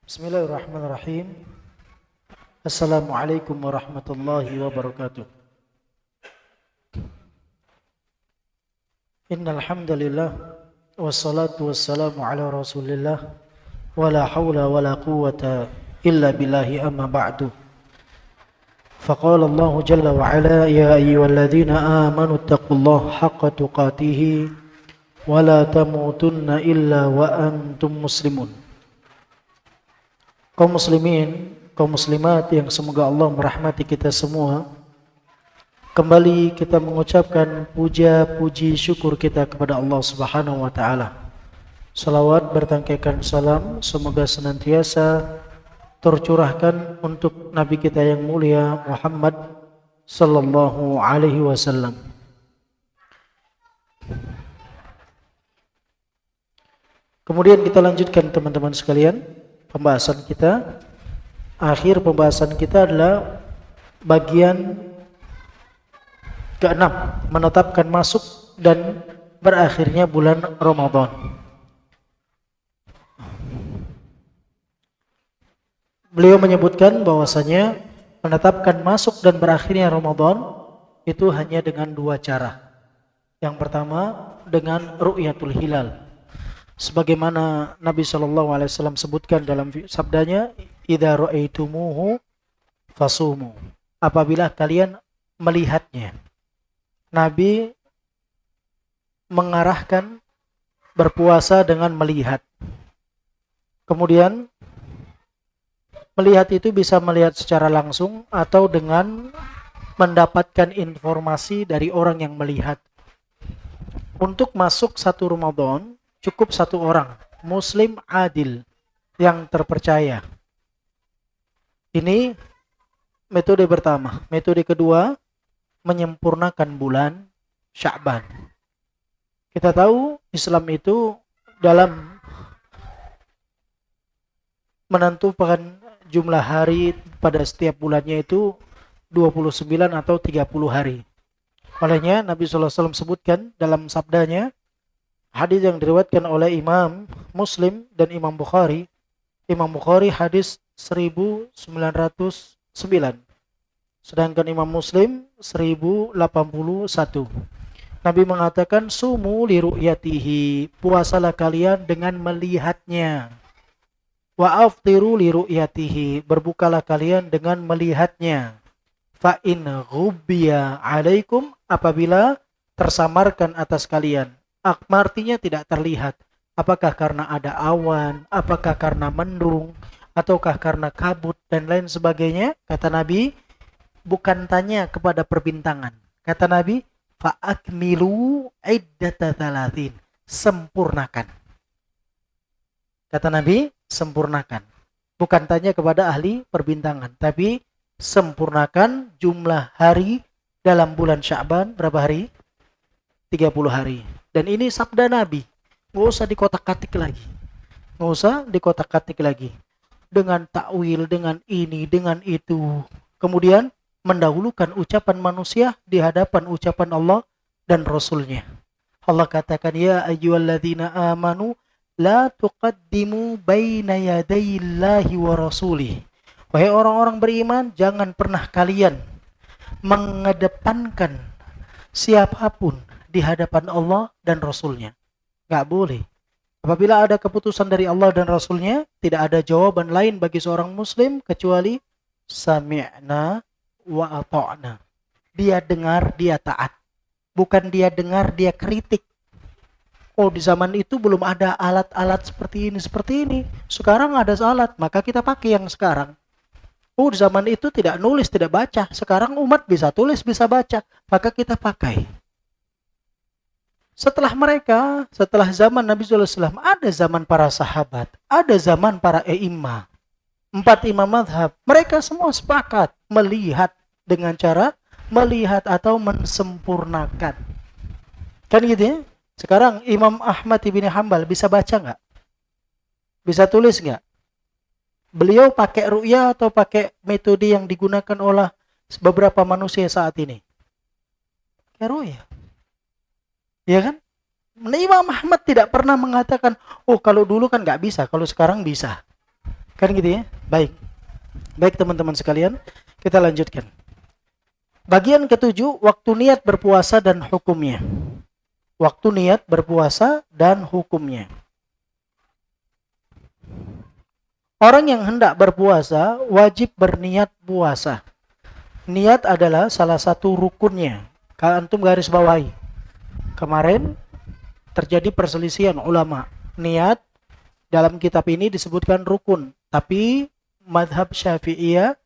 Bismillahirrahmanirrahim. Assalamualaikum warahmatullahi wabarakatuh. Innal hamdalillah wassalatu wassalamu ala Rasulillah wala haula wala quwwata illa billahi amma ba'du. Faqala Allah jalla wa ala ya ayyuhalladzina amanu taqullaha haqqa tuqatih wa la tamutunna illa wa antum muslimun. Kaum muslimin, kaum muslimat yang semoga Allah merahmati kita semua. Kembali kita mengucapkan puja-puji syukur kita kepada Allah Subhanahu wa taala. Salawat bertangkaikan salam semoga senantiasa tercurahkan untuk nabi kita yang mulia Muhammad sallallahu alaihi wasallam. Kemudian kita lanjutkan teman-teman sekalian. Pembahasan kita, akhir pembahasan kita adalah bagian ke-6, menetapkan masuk dan berakhirnya bulan Ramadan. Beliau menyebutkan bahwasanya menetapkan masuk dan berakhirnya Ramadan itu hanya dengan dua cara. Yang pertama dengan ru'yatul hilal. Sebagaimana Nabi SAW sebutkan dalam sabdanya, idza ra'aitumuhu fasumu. Apabila kalian melihatnya. Nabi mengarahkan berpuasa dengan melihat. Kemudian melihat itu bisa melihat secara langsung atau dengan mendapatkan informasi dari orang yang melihat. Untuk masuk satu Ramadan cukup satu orang, muslim adil, yang terpercaya. Ini metode pertama. Metode kedua, menyempurnakan bulan Sya'ban. Kita tahu Islam itu dalam menentukan jumlah hari pada setiap bulannya itu 29 atau 30 hari. Olehnya Nabi SAW sebutkan dalam sabdanya, hadis yang diriwayatkan oleh Imam Muslim dan Imam Bukhari. Imam Bukhari hadis 1909. Sedangkan Imam Muslim 1081. Nabi mengatakan sumu li ru'yatihi, puasalah kalian dengan melihatnya. Wa aftiru li ru'yatihi, berbukalah kalian dengan melihatnya. Fa in ghubbiya alaikum, apabila tersamarkan atas kalian. Artinya tidak terlihat. Apakah karena ada awan, apakah karena mendung, ataukah karena kabut dan lain sebagainya. Kata Nabi, bukan tanya kepada perbintangan. Kata Nabi, fa'akmilu iddata thalathin, sempurnakan. Kata Nabi, sempurnakan. Bukan tanya kepada ahli perbintangan, tapi sempurnakan jumlah hari dalam bulan Sya'ban. Berapa hari? 30 hari. Dan ini sabda Nabi. Nggak usah dikotak-katik lagi. Nggak usah dikotak-katik lagi. Dengan takwil, dengan ini, dengan itu. Kemudian mendahulukan ucapan manusia di hadapan ucapan Allah dan Rasulnya. Allah katakan, ya ayyuhalladzina amanu la tuqaddimu baina yadayillahi wa rasulih. Wahai orang-orang beriman, jangan pernah kalian mengedepankan siapapun di hadapan Allah dan Rasulnya. Gak boleh. Apabila ada keputusan dari Allah dan Rasulnya, tidak ada jawaban lain bagi seorang muslim kecuali sami'na wa ata'na. Dia dengar, dia taat. Bukan dia dengar, dia kritik. Oh, di zaman itu belum ada alat-alat seperti ini. Sekarang ada alat, maka kita pakai yang sekarang. Oh, di zaman itu tidak nulis, tidak baca. Sekarang umat bisa tulis, bisa baca. Maka kita pakai. Setelah zaman Nabi SAW, ada zaman para sahabat, ada zaman para i'imah, 4 imam madhab. Mereka semua sepakat melihat dengan cara melihat atau mensempurnakan. Kan gitu ya? Sekarang Imam Ahmad ibn Hanbal bisa baca nggak? Bisa tulis nggak? Beliau pakai ru'ya atau pakai metode yang digunakan oleh beberapa manusia saat ini? Pakai ru'ya. Ya kan? Imam Ahmad tidak pernah mengatakan, oh kalau dulu kan nggak bisa, kalau sekarang bisa. Kan gitu ya? Baik. Baik teman-teman sekalian, kita lanjutkan. Bagian ketujuh, waktu niat berpuasa dan hukumnya. Waktu niat berpuasa dan hukumnya. Orang yang hendak berpuasa wajib berniat puasa. Niat adalah salah satu rukunnya. Kalau antum garis bawahi. Kemarin terjadi perselisihan ulama. Niat dalam kitab ini disebutkan rukun. Tapi madhab Syafi'iyah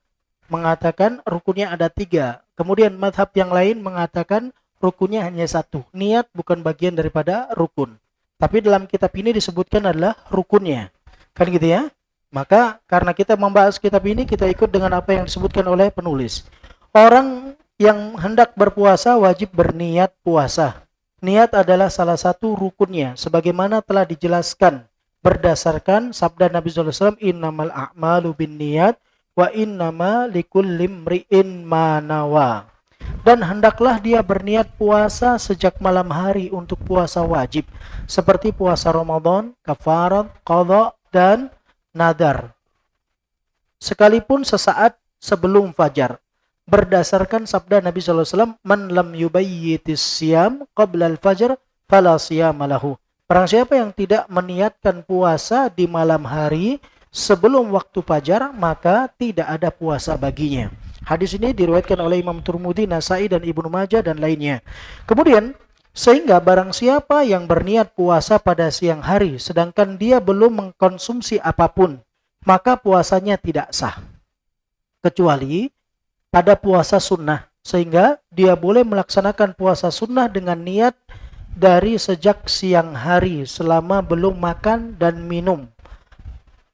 mengatakan rukunnya ada 3. Kemudian madhab yang lain mengatakan rukunnya hanya 1. Niat bukan bagian daripada rukun. Tapi dalam kitab ini disebutkan adalah rukunnya. Kan gitu ya? Maka karena kita membahas kitab ini, kita ikut dengan apa yang disebutkan oleh penulis. Orang yang hendak berpuasa wajib berniat puasa. Niat adalah salah satu rukunnya, sebagaimana telah dijelaskan berdasarkan sabda Nabi SAW, innamal a'malu bin niat, wa innama likulli imri'in ma nawa. Dan hendaklah dia berniat puasa sejak malam hari untuk puasa wajib, seperti puasa Ramadan, kafarat, qadha, dan nadar, sekalipun sesaat sebelum fajar, berdasarkan sabda Nabi SAW, man lam yubayyitis siyam qabla al-fajr fala siyama lahu. Barang siapa yang tidak meniatkan puasa di malam hari sebelum waktu fajar, maka tidak ada puasa baginya. Hadis ini diriwayatkan oleh Imam Tirmidzi, Nasai, dan Ibnu Majah dan lainnya. Kemudian, sehingga barang siapa yang berniat puasa pada siang hari sedangkan dia belum mengkonsumsi apapun, maka puasanya tidak sah. Kecuali pada puasa sunnah, sehingga dia boleh melaksanakan puasa sunnah dengan niat dari sejak siang hari selama belum makan dan minum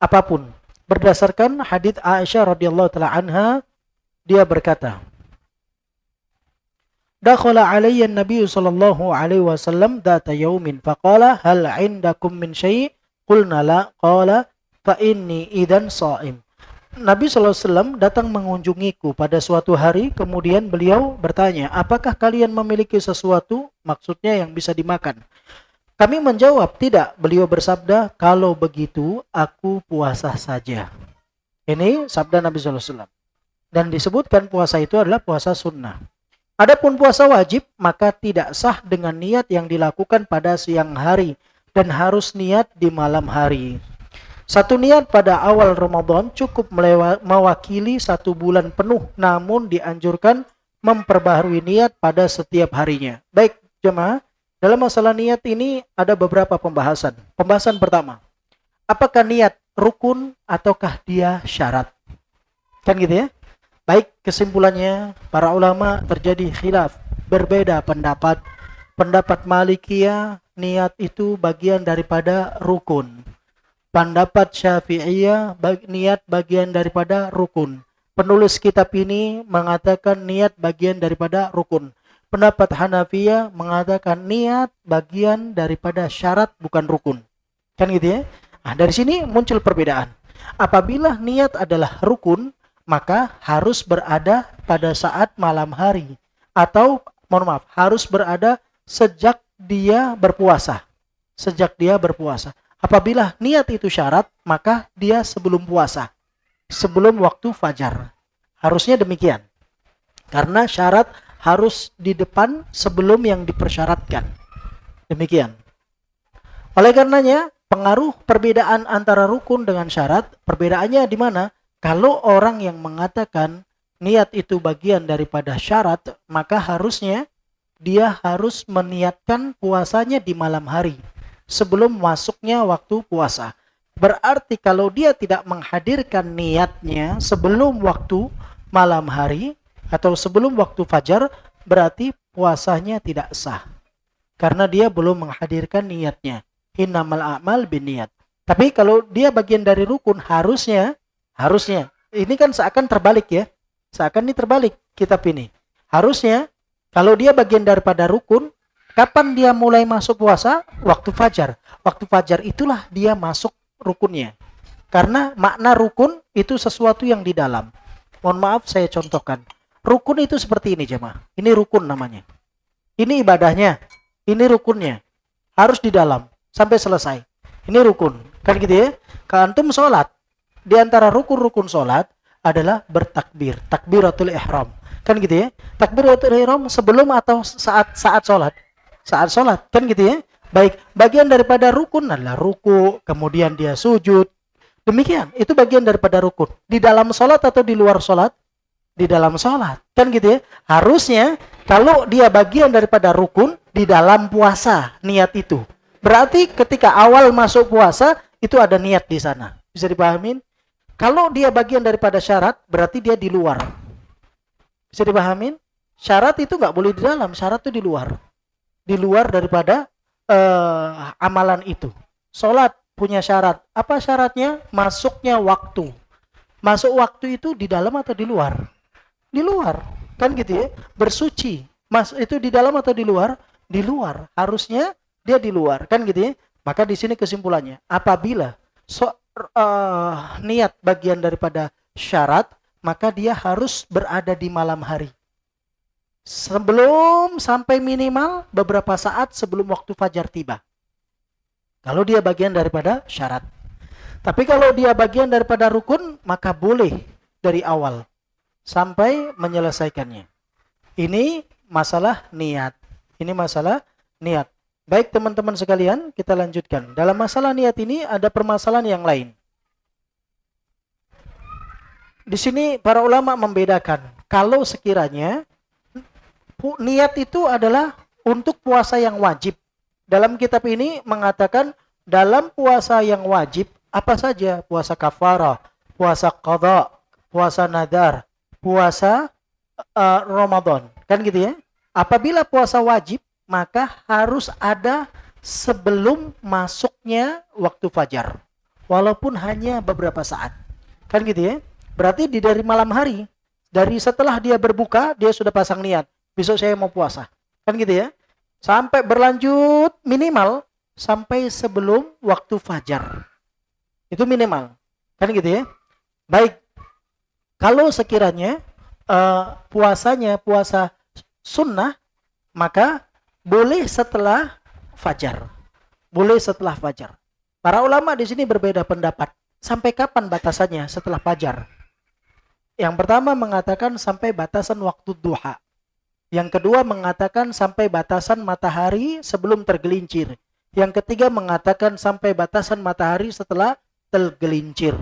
apapun. Berdasarkan hadits Aisyah radhiyallahu taala anha, dia berkata, dakhala alayya an-nabiy sallallahu alaihi wasallam data yaumin faqala hal 'indakum min syai', qulna la, qala fa inni idzan sha'im. Nabi SAW datang mengunjungiku pada suatu hari, kemudian beliau bertanya, apakah kalian memiliki sesuatu, maksudnya yang bisa dimakan? Kami menjawab, tidak. Beliau bersabda, kalau begitu aku puasa saja. Ini sabda Nabi SAW. Dan disebutkan puasa itu adalah puasa sunnah. Adapun puasa wajib, maka tidak sah dengan niat yang dilakukan pada siang hari dan harus niat di malam hari. Satu niat pada awal Ramadan cukup mewakili 1 bulan penuh, namun dianjurkan memperbaharui niat pada setiap harinya. Baik, jemaah, dalam masalah niat ini ada beberapa pembahasan. Pembahasan pertama, apakah niat rukun ataukah dia syarat? Kan gitu ya? Baik, kesimpulannya para ulama terjadi khilaf, berbeda pendapat. Pendapat Malikiyah, niat itu bagian daripada rukun. Pendapat Syafi'iyah, niat bagian daripada rukun. Penulis kitab ini mengatakan niat bagian daripada rukun. Pendapat Hanafiyah mengatakan niat bagian daripada syarat, bukan rukun. Kan gitu ya? Nah, dari sini muncul perbedaan. Apabila niat adalah rukun, maka harus berada pada saat malam hari. Atau, harus berada sejak dia berpuasa. Sejak dia berpuasa. Apabila niat itu syarat, maka dia sebelum puasa. Sebelum waktu fajar. Harusnya demikian. Karena syarat harus di depan sebelum yang dipersyaratkan. Demikian. Oleh karenanya, pengaruh perbedaan antara rukun dengan syarat, perbedaannya di mana? Kalau orang yang mengatakan niat itu bagian daripada syarat, maka harusnya dia harus meniatkan puasanya di malam hari sebelum masuknya waktu puasa. Berarti kalau dia tidak menghadirkan niatnya sebelum waktu malam hari atau sebelum waktu fajar, berarti puasanya tidak sah. Karena dia belum menghadirkan niatnya. Innamal a'mal binniyat. Tapi kalau dia bagian dari rukun, harusnya ini kan seakan terbalik ya, seakan ini terbalik kitab ini. Harusnya kalau dia bagian daripada rukun, kapan dia mulai masuk puasa? Waktu fajar. Waktu fajar itulah dia masuk rukunnya. Karena makna rukun itu sesuatu yang di dalam. Mohon maaf saya contohkan. Rukun itu seperti ini jemaah. Ini rukun namanya. Ini ibadahnya. Ini rukunnya. Harus di dalam sampai selesai. Ini rukun. Kan gitu ya. Kalau antum sholat, di antara rukun-rukun sholat adalah bertakbir, takbiratul ihram. Kan gitu ya. Takbiratul ihram sebelum atau saat sholat. Saat sholat, kan gitu ya. Baik, bagian daripada rukun adalah ruku, kemudian dia sujud. Demikian, itu bagian daripada rukun. Di dalam sholat atau di luar sholat? Di dalam sholat, kan gitu ya. Harusnya kalau dia bagian daripada rukun di dalam puasa, niat itu. Berarti ketika awal masuk puasa itu ada niat di sana. Bisa dipahamin? Kalau dia bagian daripada syarat, berarti dia di luar. Bisa dipahamin? Syarat itu nggak boleh di dalam, syarat itu di luar. Di luar daripada amalan itu. Sholat punya syarat. Apa syaratnya? Masuknya waktu. Masuk waktu itu di dalam atau di luar? Di luar. Kan gitu ya. Bersuci. Itu di dalam atau di luar? Di luar. Harusnya dia di luar. Kan gitu ya. Maka di sini kesimpulannya. Apabila niat bagian daripada syarat, maka dia harus berada di malam hari. Sebelum sampai minimal beberapa saat sebelum waktu fajar tiba. Kalau dia bagian daripada syarat. Tapi kalau dia bagian daripada rukun, maka boleh dari awal sampai menyelesaikannya. Ini masalah niat. Ini masalah niat. Baik teman-teman sekalian, kita lanjutkan. Dalam masalah niat ini ada permasalahan yang lain. Di sini para ulama membedakan. Kalau sekiranya niat itu adalah untuk puasa yang wajib. Dalam kitab ini mengatakan dalam puasa yang wajib apa saja? Puasa kafarah, puasa qadha, puasa nadar, puasa Ramadan. Kan gitu ya? Apabila puasa wajib, maka harus ada sebelum masuknya waktu fajar. Walaupun hanya beberapa saat. Kan gitu ya? Berarti dari malam hari. Dari setelah dia berbuka, dia sudah pasang niat. Besok saya mau puasa. Kan gitu ya? Sampai berlanjut minimal sampai sebelum waktu fajar. Itu minimal. Kan gitu ya? Baik. Kalau sekiranya puasanya puasa sunnah, maka boleh setelah fajar. Boleh setelah fajar. Para ulama di sini berbeda pendapat. Sampai kapan batasannya setelah fajar? Yang pertama mengatakan sampai batasan waktu duha. Yang kedua mengatakan sampai batasan matahari sebelum tergelincir. Yang ketiga mengatakan sampai batasan matahari setelah tergelincir.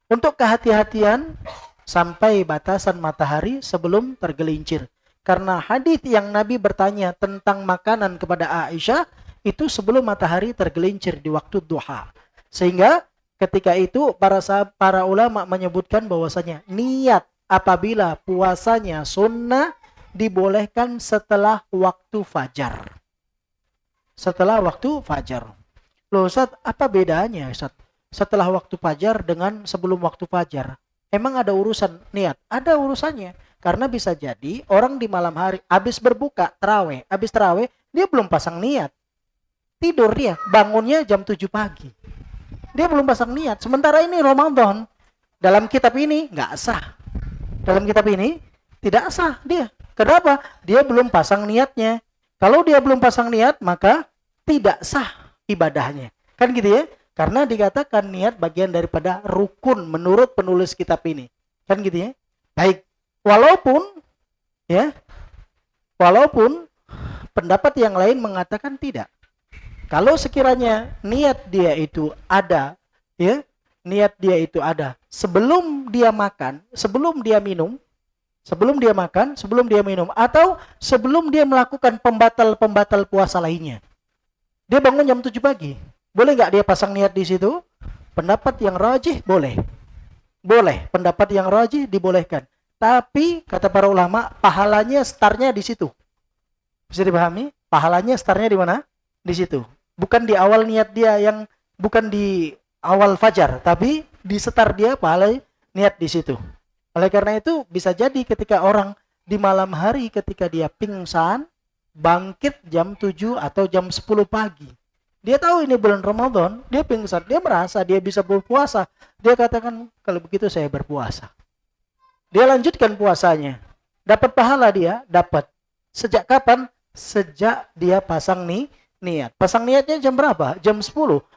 Untuk kehati-hatian sampai batasan matahari sebelum tergelincir. Karena hadis yang Nabi bertanya tentang makanan kepada Aisyah itu sebelum matahari tergelincir di waktu duha. Sehingga ketika itu para ulama menyebutkan bahwasanya niat apabila puasanya sunnah dibolehkan setelah waktu fajar. Setelah waktu fajar. Loh Ustaz, apa bedanya Ustaz? Setelah waktu fajar dengan sebelum waktu fajar. Emang ada urusan niat? Ada urusannya. Karena bisa jadi orang di malam hari habis berbuka terawih, habis terawih dia belum pasang niat. Tidur dia, bangunnya jam 7 pagi. Dia belum pasang niat. Sementara ini Ramadan. Dalam kitab ini nggak sah. Dalam kitab ini tidak sah dia. Kenapa? Dia belum pasang niatnya. Kalau dia belum pasang niat, maka tidak sah ibadahnya. Kan gitu ya? Karena dikatakan niat bagian daripada rukun menurut penulis kitab ini. Kan gitu ya? Baik. Walaupun pendapat yang lain mengatakan tidak. Kalau sekiranya niat dia itu ada, ya, niat dia itu ada sebelum dia makan, sebelum dia minum, atau sebelum dia melakukan pembatal puasa lainnya. Dia bangun jam 7 pagi. Boleh nggak dia pasang niat di situ? Pendapat yang rajih boleh. Boleh, pendapat yang rajih dibolehkan. Tapi kata para ulama, pahalanya startnya di situ. Bisa dipahami? Pahalanya startnya di mana? Di situ. Bukan di awal niat dia yang bukan di awal fajar, tapi di start dia pahala niat di situ. Oleh karena itu bisa jadi ketika orang di malam hari ketika dia pingsan, bangkit jam 7 atau jam 10 pagi. Dia tahu ini bulan Ramadan, dia pingsan, dia merasa dia bisa berpuasa. Dia katakan, kalau begitu saya berpuasa. Dia lanjutkan puasanya. Dapat pahala dia? Dapat. Sejak kapan? Sejak dia pasang niat. Pasang niatnya jam berapa? Jam 10.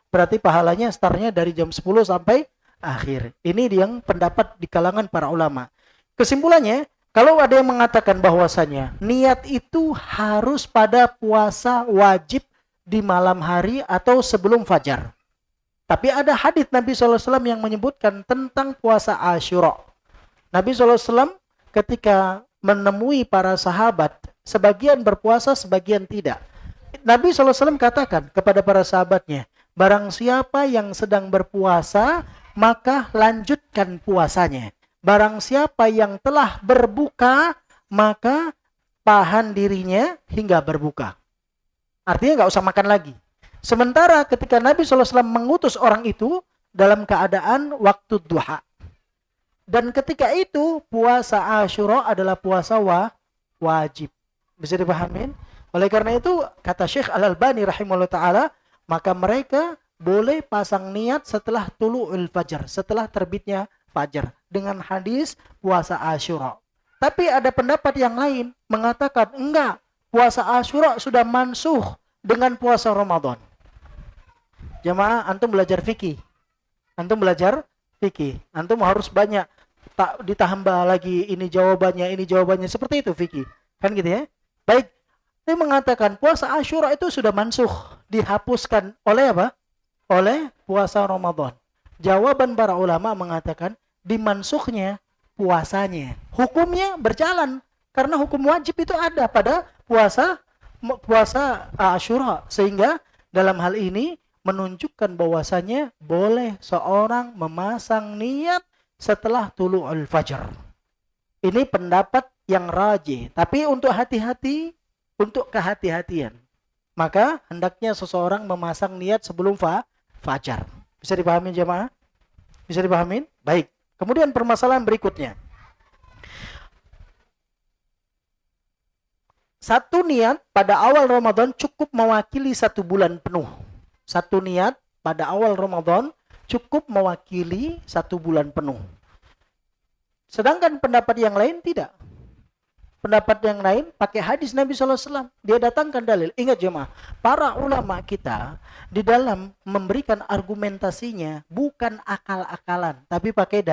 Berarti pahalanya startnya dari jam 10 sampai akhir. Ini yang pendapat di kalangan para ulama. Kesimpulannya, kalau ada yang mengatakan bahwasanya niat itu harus pada puasa wajib di malam hari atau sebelum fajar. Tapi ada hadits Nabi SAW yang menyebutkan tentang puasa Asyura. Nabi SAW ketika menemui para sahabat, sebagian berpuasa, sebagian tidak. Nabi SAW katakan kepada para sahabatnya, barang siapa yang sedang berpuasa, maka lanjutkan puasanya. Barang siapa yang telah berbuka, maka tahan dirinya hingga berbuka. Artinya nggak usah makan lagi. Sementara ketika Nabi SAW mengutus orang itu dalam keadaan waktu duha. Dan ketika itu puasa Asyura adalah puasa wajib. Bisa dipahamin? Oleh karena itu kata Syekh Al-Albani rahimahullah ta'ala, maka mereka boleh pasang niat setelah tulu'ul fajar, setelah terbitnya fajar, dengan hadis puasa Asyura. Tapi ada pendapat yang lain mengatakan enggak, puasa Asyura sudah mansuh dengan puasa Ramadan. Jamaah, antum belajar fikih. Antum belajar fikih. Antum harus banyak tak ditambah lagi ini jawabannya seperti itu fikih. Kan gitu ya? Baik. Dia mengatakan puasa Asyura itu sudah mansuh, dihapuskan oleh apa? Oleh puasa Ramadan. Jawaban para ulama mengatakan dimansuhnya puasanya. Hukumnya berjalan karena hukum wajib itu ada pada puasa Asyura, sehingga dalam hal ini menunjukkan bahwasanya boleh seorang memasang niat setelah tulu'ul fajar. Ini pendapat yang rajih, tapi untuk hati-hati, untuk kehati-hatian, maka hendaknya seseorang memasang niat sebelum fajar. Bisa dipahami jemaah? Bisa dipahami? Baik. Kemudian permasalahan berikutnya. Satu niat pada awal Ramadan cukup mewakili 1 bulan penuh. Satu niat pada awal Ramadan cukup mewakili 1 bulan penuh. Sedangkan pendapat yang lain tidak. Pendapat yang lain pakai hadis Nabi SAW. Dia datangkan dalil. Ingat jemaah, para ulama kita di dalam memberikan argumentasinya bukan akal-akalan, tapi pakai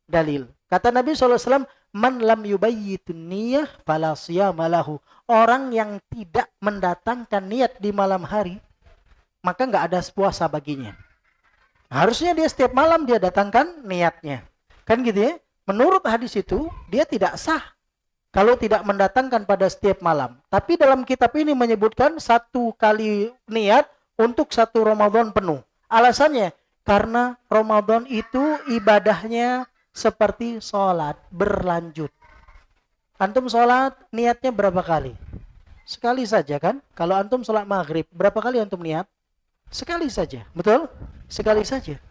dalil. Kata Nabi SAW, man lam yubayyitun niyah fala siyama lahu. Orang yang tidak mendatangkan niat di malam hari, maka nggak ada puasa baginya. Harusnya dia setiap malam dia datangkan niatnya. Kan gitu ya? Menurut hadis itu, dia tidak sah kalau tidak mendatangkan pada setiap malam. Tapi dalam kitab ini menyebutkan 1 kali niat untuk 1 Ramadan penuh. Alasannya, karena Ramadan itu ibadahnya seperti sholat berlanjut. Antum sholat niatnya berapa kali? Sekali saja kan? Kalau antum sholat maghrib, berapa kali antum niat? Sekali saja, betul? Sekali saja.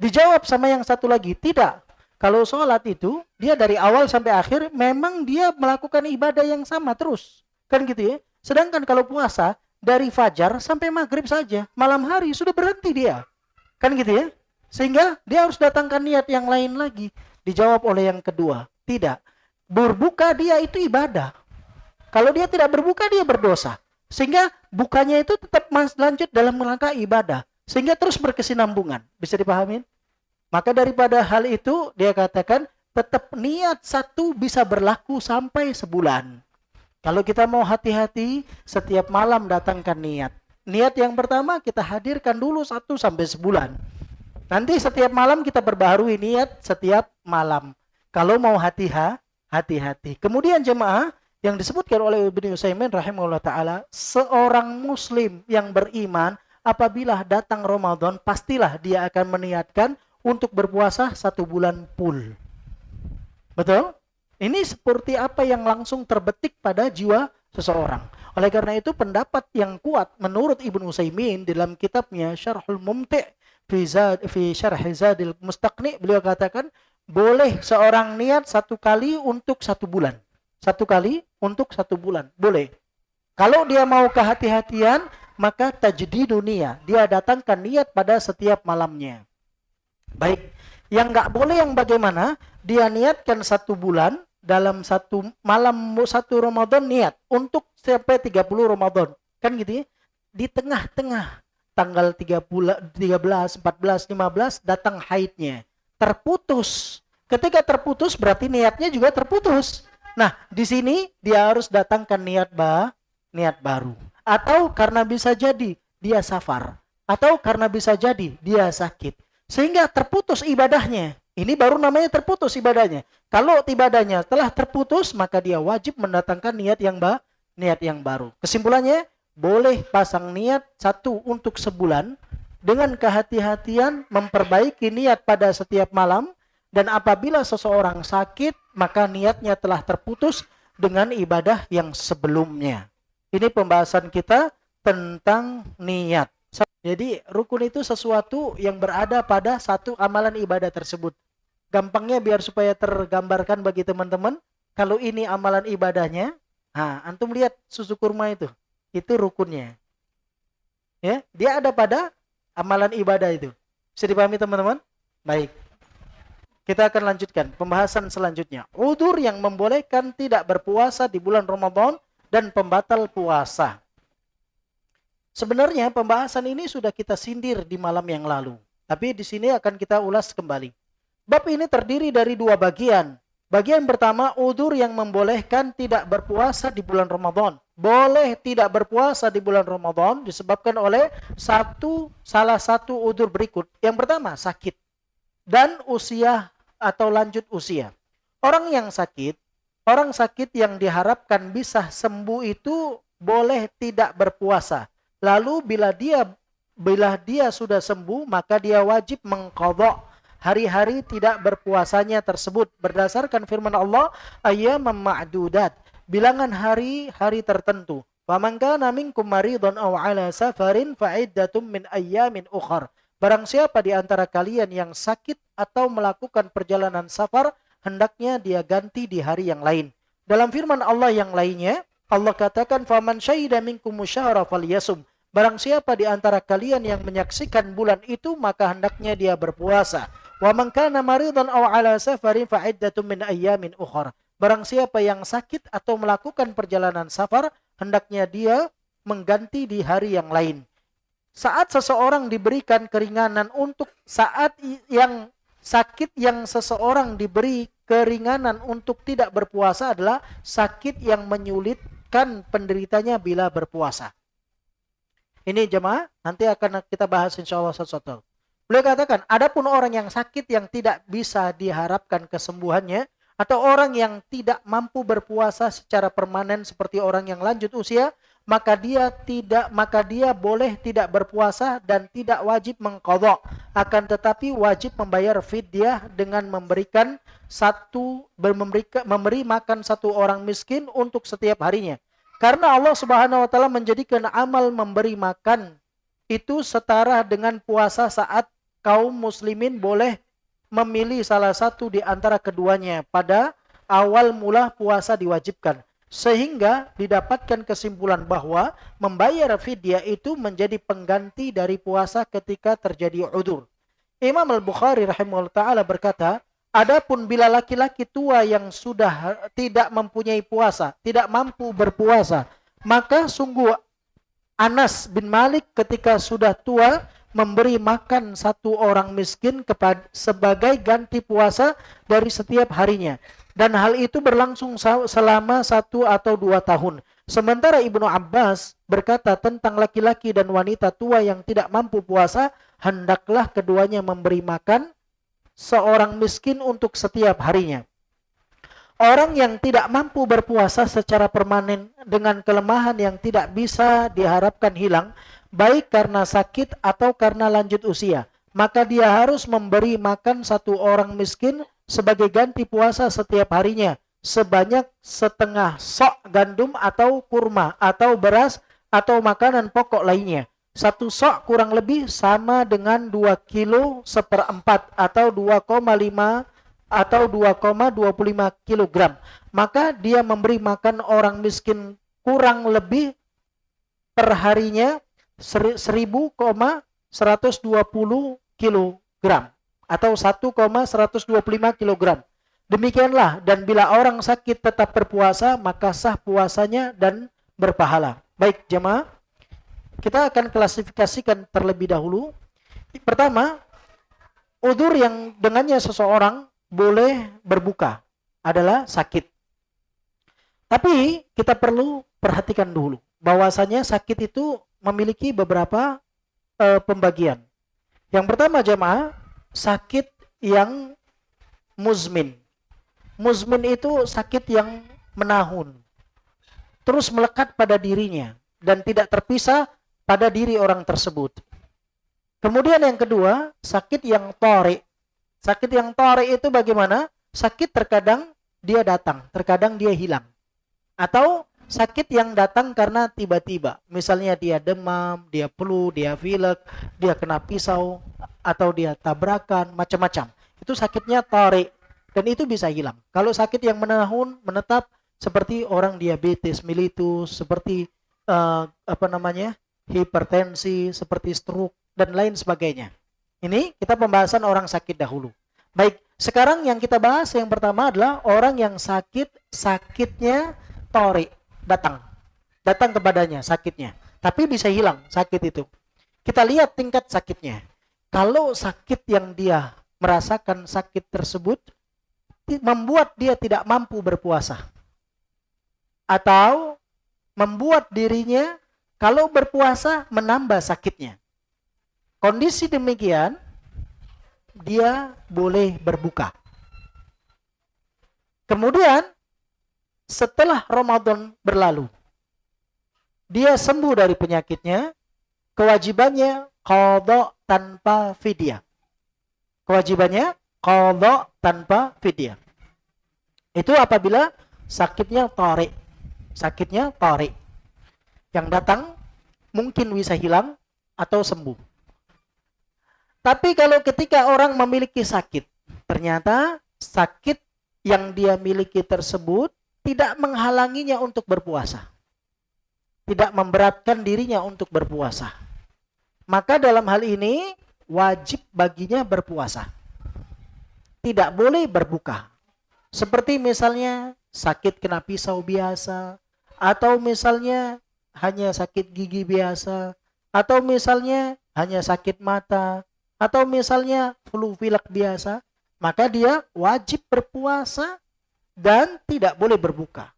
Dijawab sama yang satu lagi, tidak. Kalau sholat itu, dia dari awal sampai akhir, memang dia melakukan ibadah yang sama terus. Kan gitu ya? Sedangkan kalau puasa, dari fajar sampai maghrib saja, malam hari sudah berhenti dia. Kan gitu ya? Sehingga dia harus datangkan niat yang lain lagi. Dijawab oleh yang kedua, tidak. Berbuka dia itu ibadah. Kalau dia tidak berbuka, dia berdosa. Sehingga bukanya itu tetap lanjut dalam rangka ibadah. Sehingga terus berkesinambungan. Bisa dipahami? Maka daripada hal itu, dia katakan tetap niat 1 bisa berlaku sampai sebulan. Kalau kita mau hati-hati, setiap malam datangkan niat. Niat yang pertama kita hadirkan dulu 1 sampai sebulan. Nanti setiap malam kita perbaharui niat setiap malam. Kalau mau hati-hati. Kemudian jemaah, yang disebutkan oleh Ibnu Utsaimin rahimahullah ta'ala, seorang muslim yang beriman apabila datang Ramadan, pastilah dia akan meniatkan untuk berpuasa 1 bulan full. Betul? Ini seperti apa yang langsung terbetik pada jiwa seseorang. Oleh karena itu pendapat yang kuat menurut Ibnu Utsaimin dalam kitabnya Syarhul Mumti' fi Syarh Zadil Mustaqni, beliau katakan boleh seorang niat 1 kali untuk 1 bulan. 1 kali untuk 1 bulan, boleh. Kalau dia mau kehati-hatian, maka tajdidun niyah, dia datangkan niat pada setiap malamnya. Baik, yang nggak boleh yang bagaimana? Dia niatkan 1 bulan dalam 1 malam 1 Ramadan niat untuk sampai 30 Ramadan. Kan gitu ya? Di tengah-tengah tanggal 13, 14, 15 datang haidnya. terputus. Ketika terputus berarti niatnya juga terputus. Nah, di sini dia harus datangkan niat baru. Atau karena bisa jadi dia safar. Atau karena bisa jadi dia sakit. Sehingga terputus ibadahnya. Ini baru namanya terputus ibadahnya. Kalau ibadahnya telah terputus, maka dia wajib mendatangkan niat yang baru. Kesimpulannya, boleh pasang niat satu untuk sebulan dengan kehati-hatian memperbaiki niat pada setiap malam, dan apabila seseorang sakit maka niatnya telah terputus dengan ibadah yang sebelumnya. Ini pembahasan kita tentang niat. Jadi rukun itu sesuatu yang berada pada satu amalan ibadah tersebut. Gampangnya biar supaya tergambarkan bagi teman-teman, kalau ini amalan ibadahnya, antum lihat susu kurma itu rukunnya. Ya, dia ada pada amalan ibadah itu. Bisa dipahami teman-teman? Baik. Kita akan lanjutkan pembahasan selanjutnya. Udzur yang membolehkan tidak berpuasa di bulan Ramadan dan pembatal puasa. Sebenarnya pembahasan ini sudah kita sindir di malam yang lalu, tapi di sini akan kita ulas kembali. Bab ini terdiri dari dua bagian. Bagian pertama, udzur yang membolehkan tidak berpuasa di bulan Ramadan. Boleh tidak berpuasa di bulan Ramadan disebabkan oleh salah satu udzur berikut. Yang pertama, sakit dan usia atau lanjut usia. Orang sakit yang diharapkan bisa sembuh itu boleh tidak berpuasa. Lalu bila dia sudah sembuh, maka dia wajib mengqadha hari-hari tidak berpuasanya tersebut berdasarkan firman Allah, ayyaman ma'dudat, bilangan hari-hari tertentu. Faman kana minkum maridun aw ala safarin fa'iddatum min ayyamin ukhar. Barang siapa di antara kalian yang sakit atau melakukan perjalanan safar, hendaknya dia ganti di hari yang lain. Dalam firman Allah yang lainnya, Allah katakan, faman syahida minkum syahra falyasum. Barang siapa di antara kalian yang menyaksikan bulan itu, maka hendaknya dia berpuasa. Wa man kana maridan aw ala safarin fa iddatun min ayyamin ukhra. Barang siapa yang sakit atau melakukan perjalanan safar, hendaknya dia mengganti di hari yang lain. Saat seseorang diberikan keringanan saat yang sakit yang seseorang diberi keringanan untuk tidak berpuasa adalah sakit yang menyulitkan penderitanya bila berpuasa. Ini jemaah, nanti akan kita bahas insyaallah satu-satu. Beliau katakan, adapun orang yang sakit yang tidak bisa diharapkan kesembuhannya, atau orang yang tidak mampu berpuasa secara permanen seperti orang yang lanjut usia, maka dia boleh tidak berpuasa dan tidak wajib mengqadha, akan tetapi wajib membayar fidyah dengan memberi makan satu orang miskin untuk setiap harinya. Karena Allah Subhanahu wa taala menjadikan amal memberi makan itu setara dengan puasa saat kaum muslimin boleh memilih salah satu di antara keduanya pada awal mula puasa diwajibkan. Sehingga didapatkan kesimpulan bahwa membayar fidyah itu menjadi pengganti dari puasa ketika terjadi udzur. Imam Al-Bukhari rahimahullah ta'ala berkata, adapun bila laki-laki tua yang sudah tidak mempunyai puasa, tidak mampu berpuasa, maka sungguh Anas bin Malik ketika sudah tua memberi makan satu orang miskin sebagai ganti puasa dari setiap harinya. Dan hal itu berlangsung selama 1 atau 2 tahun. Sementara Ibnu Abbas berkata tentang laki-laki dan wanita tua yang tidak mampu puasa, hendaklah keduanya memberi makan seorang miskin untuk setiap harinya. Orang yang tidak mampu berpuasa secara permanen dengan kelemahan yang tidak bisa diharapkan hilang, baik karena sakit atau karena lanjut usia, maka dia harus memberi makan satu orang miskin sebagai ganti puasa setiap harinya, sebanyak setengah sok gandum atau kurma atau beras atau makanan pokok lainnya. Satu sok kurang lebih sama dengan 2 kilo seperempat atau 2,5 atau 2,25 kilogram. Maka dia memberi makan orang miskin kurang lebih per harinya 1,120 kilogram atau 1,125 kilogram. Demikianlah, dan bila orang sakit tetap berpuasa, maka sah puasanya dan berpahala. Baik jemaah, kita akan klasifikasikan terlebih dahulu. Pertama, Udzur yang dengannya seseorang boleh berbuka adalah sakit. Tapi kita perlu perhatikan dulu bahwasanya sakit itu memiliki beberapa pembagian. Yang pertama jemaah, sakit yang muzmin. Muzmin itu sakit yang menahun, terus melekat pada dirinya dan tidak terpisah pada diri orang tersebut. Kemudian yang kedua, sakit yang tori. Sakit yang tori itu bagaimana? Sakit terkadang dia datang, terkadang dia hilang. Atau sakit yang datang karena tiba-tiba. Misalnya dia demam, dia flu, dia pilek, dia kena pisau, atau dia tabrakan, macam-macam. Itu sakitnya tori. Dan itu bisa hilang. Kalau sakit yang menahun, menetap, seperti orang diabetes mellitus, seperti hipertensi, seperti stroke, dan lain sebagainya. Ini kita pembahasan orang sakit dahulu. Baik, sekarang yang kita bahas yang pertama adalah orang yang sakitnya tori, datang kepadanya sakitnya, tapi bisa hilang sakit itu. Kita lihat tingkat sakitnya. Kalau sakit yang dia merasakan sakit tersebut membuat dia tidak mampu berpuasa, atau membuat dirinya kalau berpuasa menambah sakitnya, kondisi demikian dia boleh berbuka. Kemudian setelah Ramadan berlalu, dia sembuh dari penyakitnya, kewajibannya qadha tanpa fidyah. Kewajibannya qadha tanpa fidyah. Itu apabila sakitnya tori. Sakitnya tori. Yang datang mungkin bisa hilang atau sembuh. Tapi kalau ketika orang memiliki sakit, ternyata sakit yang dia miliki tersebut tidak menghalanginya untuk berpuasa, tidak memberatkan dirinya untuk berpuasa, maka dalam hal ini wajib baginya berpuasa, tidak boleh berbuka. Seperti misalnya sakit kena pisau biasa, atau misalnya hanya sakit gigi biasa, atau misalnya hanya sakit mata, atau misalnya flu pilek biasa, maka dia wajib berpuasa dan tidak boleh berbuka.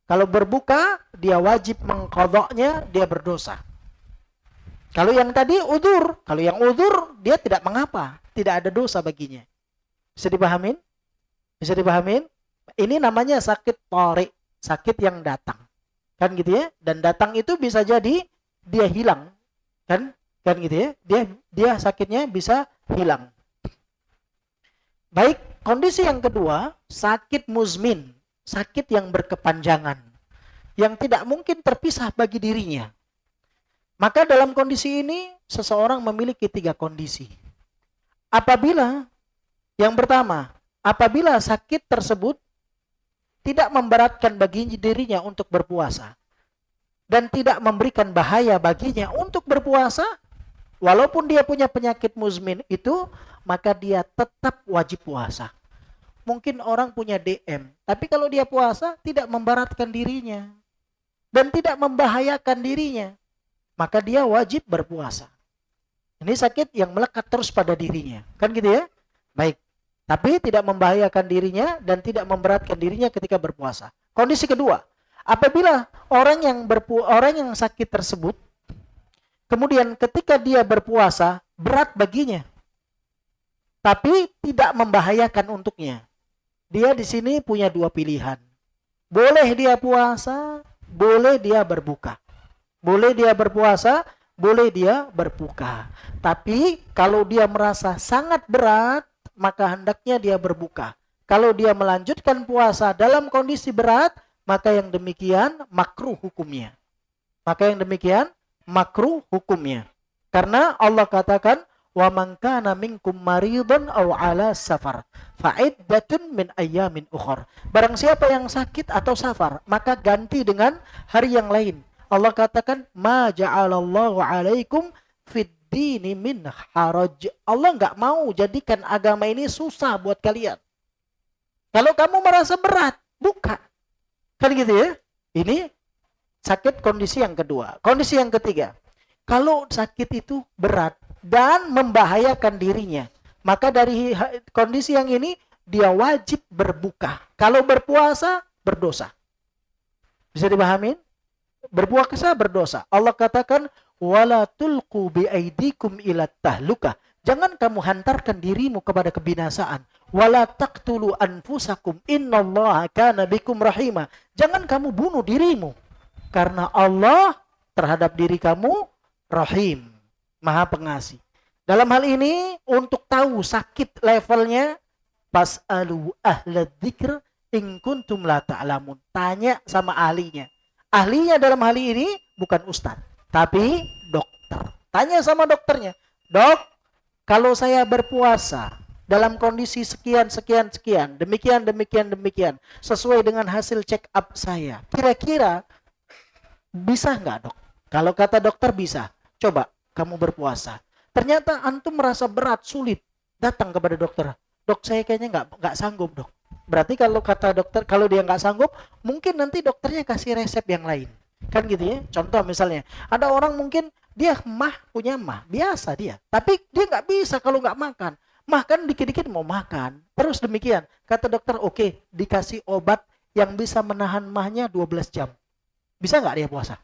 Kalau berbuka, dia wajib mengqadha'nya, dia berdosa. Kalau yang tadi udzur, kalau yang udzur dia tidak mengapa, tidak ada dosa baginya. Bisa dipahamin? Bisa dipahamin? Ini namanya sakit tori, sakit yang datang. Kan gitu ya? Dan datang itu bisa jadi dia hilang. Kan gitu ya? Dia sakitnya bisa hilang. Baik, kondisi yang kedua, sakit muzmin, sakit yang berkepanjangan, yang tidak mungkin terpisah bagi dirinya. Maka dalam kondisi ini seseorang memiliki 3 kondisi. Apabila yang pertama, apabila sakit tersebut tidak memberatkan bagi dirinya untuk berpuasa dan tidak memberikan bahaya baginya untuk berpuasa, walaupun dia punya penyakit muzmin itu, maka dia tetap wajib puasa. Mungkin orang punya DM, tapi kalau dia puasa tidak memberatkan dirinya dan tidak membahayakan dirinya, maka dia wajib berpuasa. Ini sakit yang melekat terus pada dirinya, kan gitu ya? Baik, tapi tidak membahayakan dirinya dan tidak memberatkan dirinya ketika berpuasa. Kondisi kedua, apabila orang yang sakit tersebut kemudian ketika dia berpuasa berat baginya, tapi tidak membahayakan untuknya. Dia di sini punya 2 pilihan. Boleh dia puasa, boleh dia berbuka. Boleh dia berpuasa, boleh dia berbuka. Tapi kalau dia merasa sangat berat, maka hendaknya dia berbuka. Kalau dia melanjutkan puasa dalam kondisi berat, maka yang demikian makruh hukumnya. Maka yang demikian makruh hukumnya. Karena Allah katakan, wa man kana minkum maridun aw ala safar fa iddatun min ayyamin ukhra. Barang siapa yang sakit atau safar, maka ganti dengan hari yang lain. Allah katakan, ma ja'alallahu 'alaikum fid dini min haraj. Allah enggak mau jadikan agama ini susah buat kalian. Kalau kamu merasa berat, buka. Kan gitu ya? Ini sakit kondisi yang kedua. Kondisi yang ketiga, kalau sakit itu berat dan membahayakan dirinya, Maka dari kondisi yang ini dia wajib berbuka. Kalau berpuasa berdosa. Bisa dipahamin? Berpuasa berdosa. Allah katakan wala tulqu biaidikum ila tahluka. Jangan kamu hantarkan dirimu kepada kebinasaan. Wala taqtulu anfusakum innallaha kana bikum rahima. Jangan kamu bunuh dirimu karena Allah terhadap diri kamu rahim, maha pengasih. Dalam hal ini untuk tahu sakit levelnya, pas'alu ahla dzikr in kuntum la ta'lamun. Tanya sama ahlinya. Ahlinya dalam hal ini bukan ustaz, tapi dokter. Tanya sama dokternya. Dok, kalau saya berpuasa dalam kondisi sekian, demikian, sesuai dengan hasil check up saya, kira-kira bisa nggak, dok? Kalau kata dokter bisa, coba kamu berpuasa. Ternyata antum merasa berat, sulit, datang kepada dokter. Dok, saya kayaknya nggak sanggup, dok. Berarti kalau kata dokter, kalau dia nggak sanggup, mungkin nanti dokternya kasih resep yang lain. Kan gitu ya. Contoh misalnya, ada orang mungkin dia punya biasa dia. Tapi dia nggak bisa kalau nggak makan. Makan dikit-dikit mau makan. Terus demikian. Kata dokter, oke, dikasih obat yang bisa menahan mahnya 12 jam. Bisa nggak dia puasa?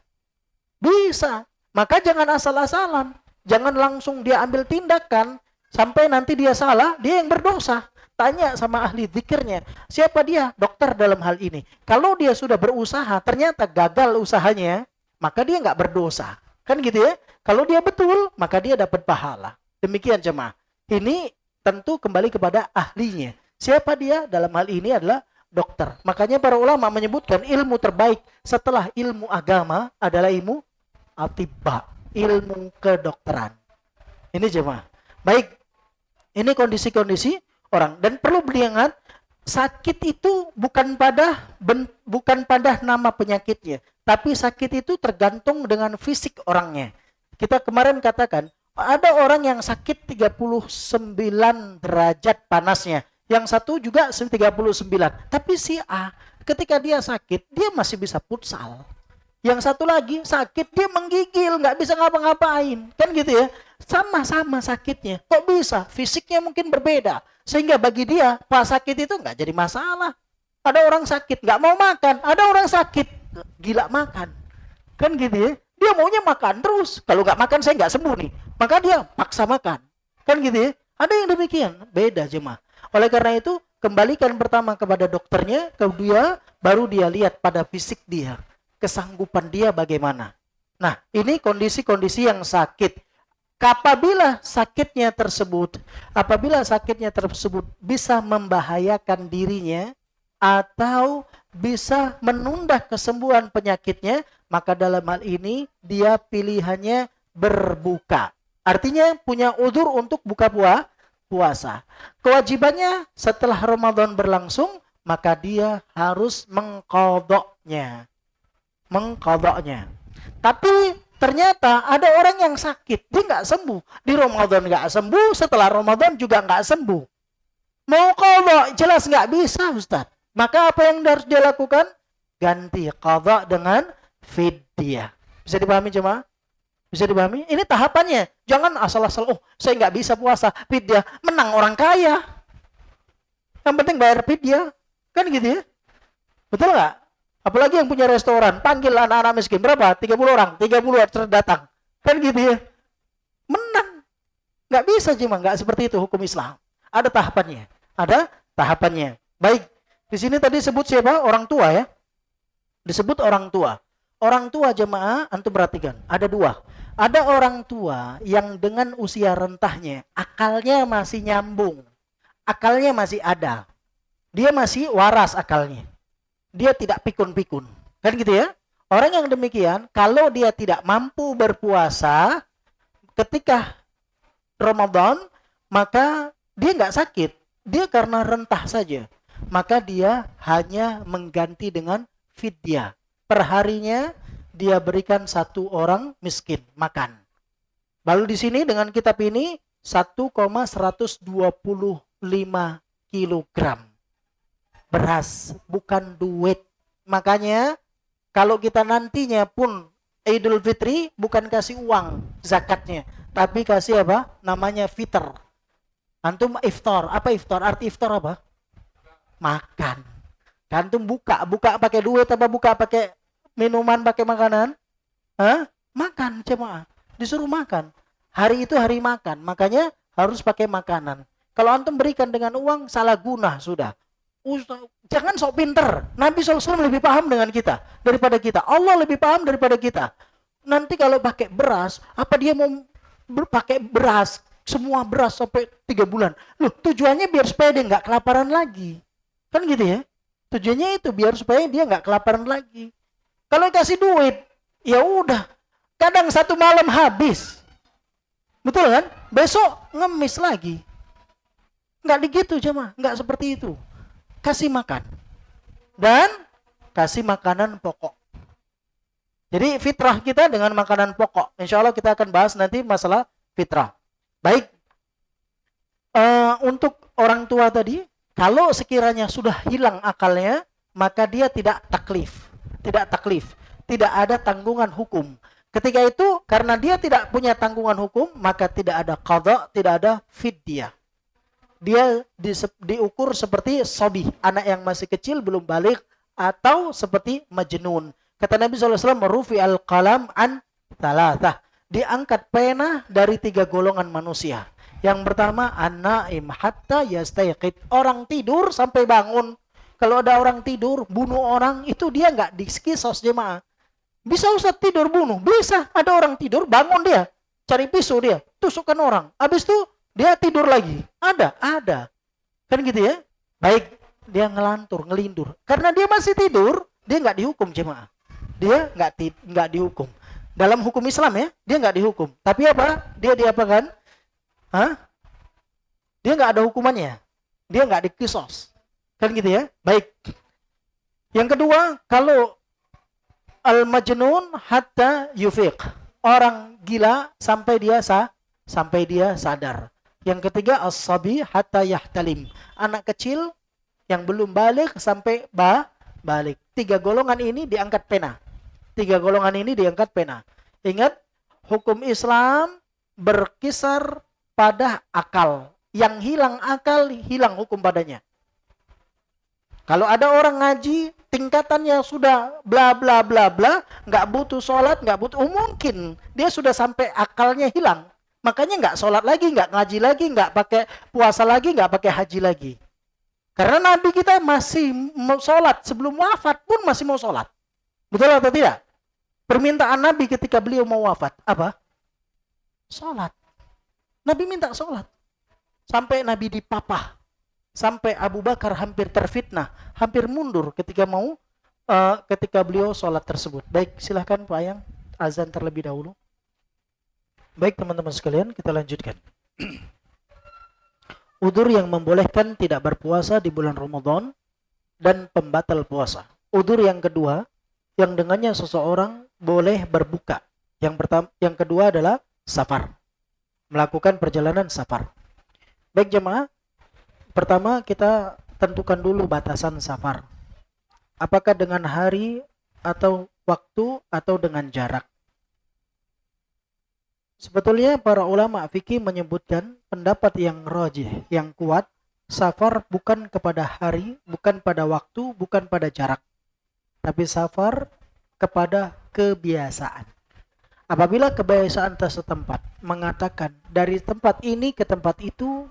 Bisa. Maka jangan asal-asalan. Jangan langsung dia ambil tindakan. Sampai nanti dia salah, dia yang berdosa. Tanya sama ahli zikirnya. Siapa dia? Dokter dalam hal ini. Kalau dia sudah berusaha, ternyata gagal usahanya, maka dia nggak berdosa. Kan gitu ya? Kalau dia betul, maka dia dapat pahala. Demikian jemaah. Ini tentu kembali kepada ahlinya. Siapa dia? Dalam hal ini adalah dokter. Makanya para ulama menyebutkan ilmu terbaik setelah ilmu agama adalah ilmu atibba, ilmu kedokteran. Ini jemaah. Baik, ini kondisi-kondisi orang. Dan perlu diingat, sakit itu bukan pada nama penyakitnya, tapi sakit itu tergantung dengan fisik orangnya. Kita kemarin katakan, ada orang yang sakit 39 derajat panasnya, yang satu juga 39. Tapi si A, ketika dia sakit, dia masih bisa futsal. Yang satu lagi sakit, dia menggigil, nggak bisa ngapa-ngapain. Kan gitu ya. Sama-sama sakitnya. Kok bisa? Fisiknya mungkin berbeda. Sehingga bagi dia, pas sakit itu nggak jadi masalah. Ada orang sakit, nggak mau makan. Ada orang sakit, gila makan. Kan gitu ya. Dia maunya makan terus. Kalau nggak makan, saya nggak sembuh nih. Maka dia paksa makan. Kan gitu ya. Ada yang demikian. Beda jemaah. Oleh karena itu, kembalikan pertama kepada dokternya. Kedua, baru dia lihat pada fisik dia. Kesanggupan dia bagaimana. Nah, ini kondisi-kondisi yang sakit. Apabila sakitnya tersebut bisa membahayakan dirinya atau bisa menunda kesembuhan penyakitnya, maka dalam hal ini dia pilihannya berbuka. Artinya punya udzur untuk buka puasa. Kewajibannya setelah Ramadan berlangsung, maka dia harus mengqadha'nya. Tapi ternyata ada orang yang sakit, dia nggak sembuh. Di Ramadan nggak sembuh, setelah Ramadan juga nggak sembuh. Mau qadha, jelas nggak bisa, Ustaz. Maka apa yang harus dia lakukan? Ganti qadha dengan fidyah. Bisa dipahami jemaah? Bisa dipahami? Ini tahapannya. Jangan asal-asal, saya nggak bisa puasa, fidyah. Menang orang kaya. Yang penting bayar fidyah. Kan gitu ya? Betul nggak? Apalagi yang punya restoran, panggil anak-anak miskin. Berapa? 30 orang. 30 orang datang. Kan gitu ya. Menang. Nggak bisa cuma. Nggak seperti itu hukum Islam. Ada tahapannya. Baik. Di sini tadi sebut siapa? Orang tua ya. Disebut orang tua. Orang tua jemaah, antum perhatikan. Ada dua. Ada orang tua yang dengan usia rentahnya, akalnya masih nyambung. Akalnya masih ada. Dia masih waras akalnya. Dia tidak pikun-pikun. Kan gitu ya? Orang yang demikian, kalau dia tidak mampu berpuasa ketika Ramadan, maka dia nggak sakit. Dia karena rentah saja. Maka dia hanya mengganti dengan fidyah. Perharinya dia berikan 1 orang miskin makan. Lalu di sini dengan kitab ini 1,125 kilogram. Beras, bukan duit. Makanya kalau kita nantinya pun Idul Fitri bukan kasih uang zakatnya, tapi kasih apa? Namanya fitr. Antum iftar. Apa iftar? Arti iftar apa? Makan. Antum buka pakai duit apa buka pakai minuman, pakai makanan? Hah? Makan jemaah. Disuruh makan. Hari itu hari makan. Makanya harus pakai makanan. Kalau antum berikan dengan uang, salah guna sudah. Jangan sok pinter. Nabi SAW lebih paham dengan kita daripada kita. Allah lebih paham daripada kita. Nanti kalau pakai beras, apa dia mau pakai beras? Semua beras sampai 3 bulan. Loh, tujuannya biar supaya dia nggak kelaparan lagi. Kan gitu ya? Tujuannya itu biar supaya dia nggak kelaparan lagi. Kalau kasih duit, ya udah. Kadang satu malam habis. Betul kan? Besok ngemis lagi. Nggak begitu jemaah, nggak seperti itu. Kasih makan. Dan kasih makanan pokok. Jadi fitrah kita dengan makanan pokok. Insya Allah kita akan bahas nanti masalah fitrah. Baik. Untuk orang tua tadi, kalau sekiranya sudah hilang akalnya, maka dia tidak taklif. Tidak taklif. Tidak ada tanggungan hukum. Ketika itu, karena dia tidak punya tanggungan hukum, maka tidak ada qadha, tidak ada fidyah. Dia diukur seperti sobi, anak yang masih kecil belum balik, atau seperti majnun. Kata Nabi SAW, rufi al-qalam an thalathah. Diangkat pena dari 3 golongan manusia. Yang pertama, an-naim hatta yastayqid. Orang tidur sampai bangun. Kalau ada orang tidur, bunuh orang, itu dia nggak dikisos jemaah. Bisa Ustaz tidur bunuh? Bisa. Ada orang tidur, bangun dia. Cari pisau dia, tusukkan orang. Habis itu, dia tidur lagi. Ada. Kan gitu ya? Baik, dia ngelantur, ngelindur. Karena dia masih tidur, dia nggak dihukum jemaah. Dia nggak dihukum. Dalam hukum Islam ya, dia nggak dihukum. Tapi apa? Dia diapakan? Hah? Dia nggak ada hukumannya. Dia nggak dikisos. Kan gitu ya? Baik. Yang kedua, kalau al-majnun hatta yufiq. Orang gila sampai dia sadar. Yang ketiga, as-sabi hatta yahtalim. Anak kecil yang belum balik sampai balik. 3 golongan ini diangkat pena. 3 golongan ini diangkat pena. Ingat, hukum Islam berkisar pada akal. Yang hilang akal, hilang hukum padanya. Kalau ada orang ngaji, tingkatannya sudah bla bla bla bla, nggak butuh sholat, nggak butuh, mungkin dia sudah sampai akalnya hilang. Makanya nggak sholat lagi, nggak ngaji lagi, nggak pakai puasa lagi, nggak pakai haji lagi. Karena Nabi kita masih mau sholat, sebelum wafat pun masih mau sholat. Betul atau tidak? Permintaan Nabi ketika beliau mau wafat, apa? Sholat. Nabi minta sholat. Sampai Nabi dipapah. Sampai Abu Bakar hampir terfitnah, hampir mundur ketika beliau sholat tersebut. Baik, silahkan Pak Ayang, azan terlebih dahulu. Baik teman-teman sekalian, kita lanjutkan. Udzur yang membolehkan tidak berpuasa di bulan Ramadan dan pembatal puasa. Udzur yang kedua, yang dengannya seseorang boleh berbuka. Yang kedua adalah safar. Melakukan perjalanan safar. Baik jemaah, pertama kita tentukan dulu batasan safar. Apakah dengan hari atau waktu atau dengan jarak? Sebetulnya para ulama fikih menyebutkan pendapat yang rajih, yang kuat, safar bukan kepada hari, bukan pada waktu, bukan pada jarak. Tapi safar kepada kebiasaan. Apabila kebiasaan setempat mengatakan dari tempat ini ke tempat itu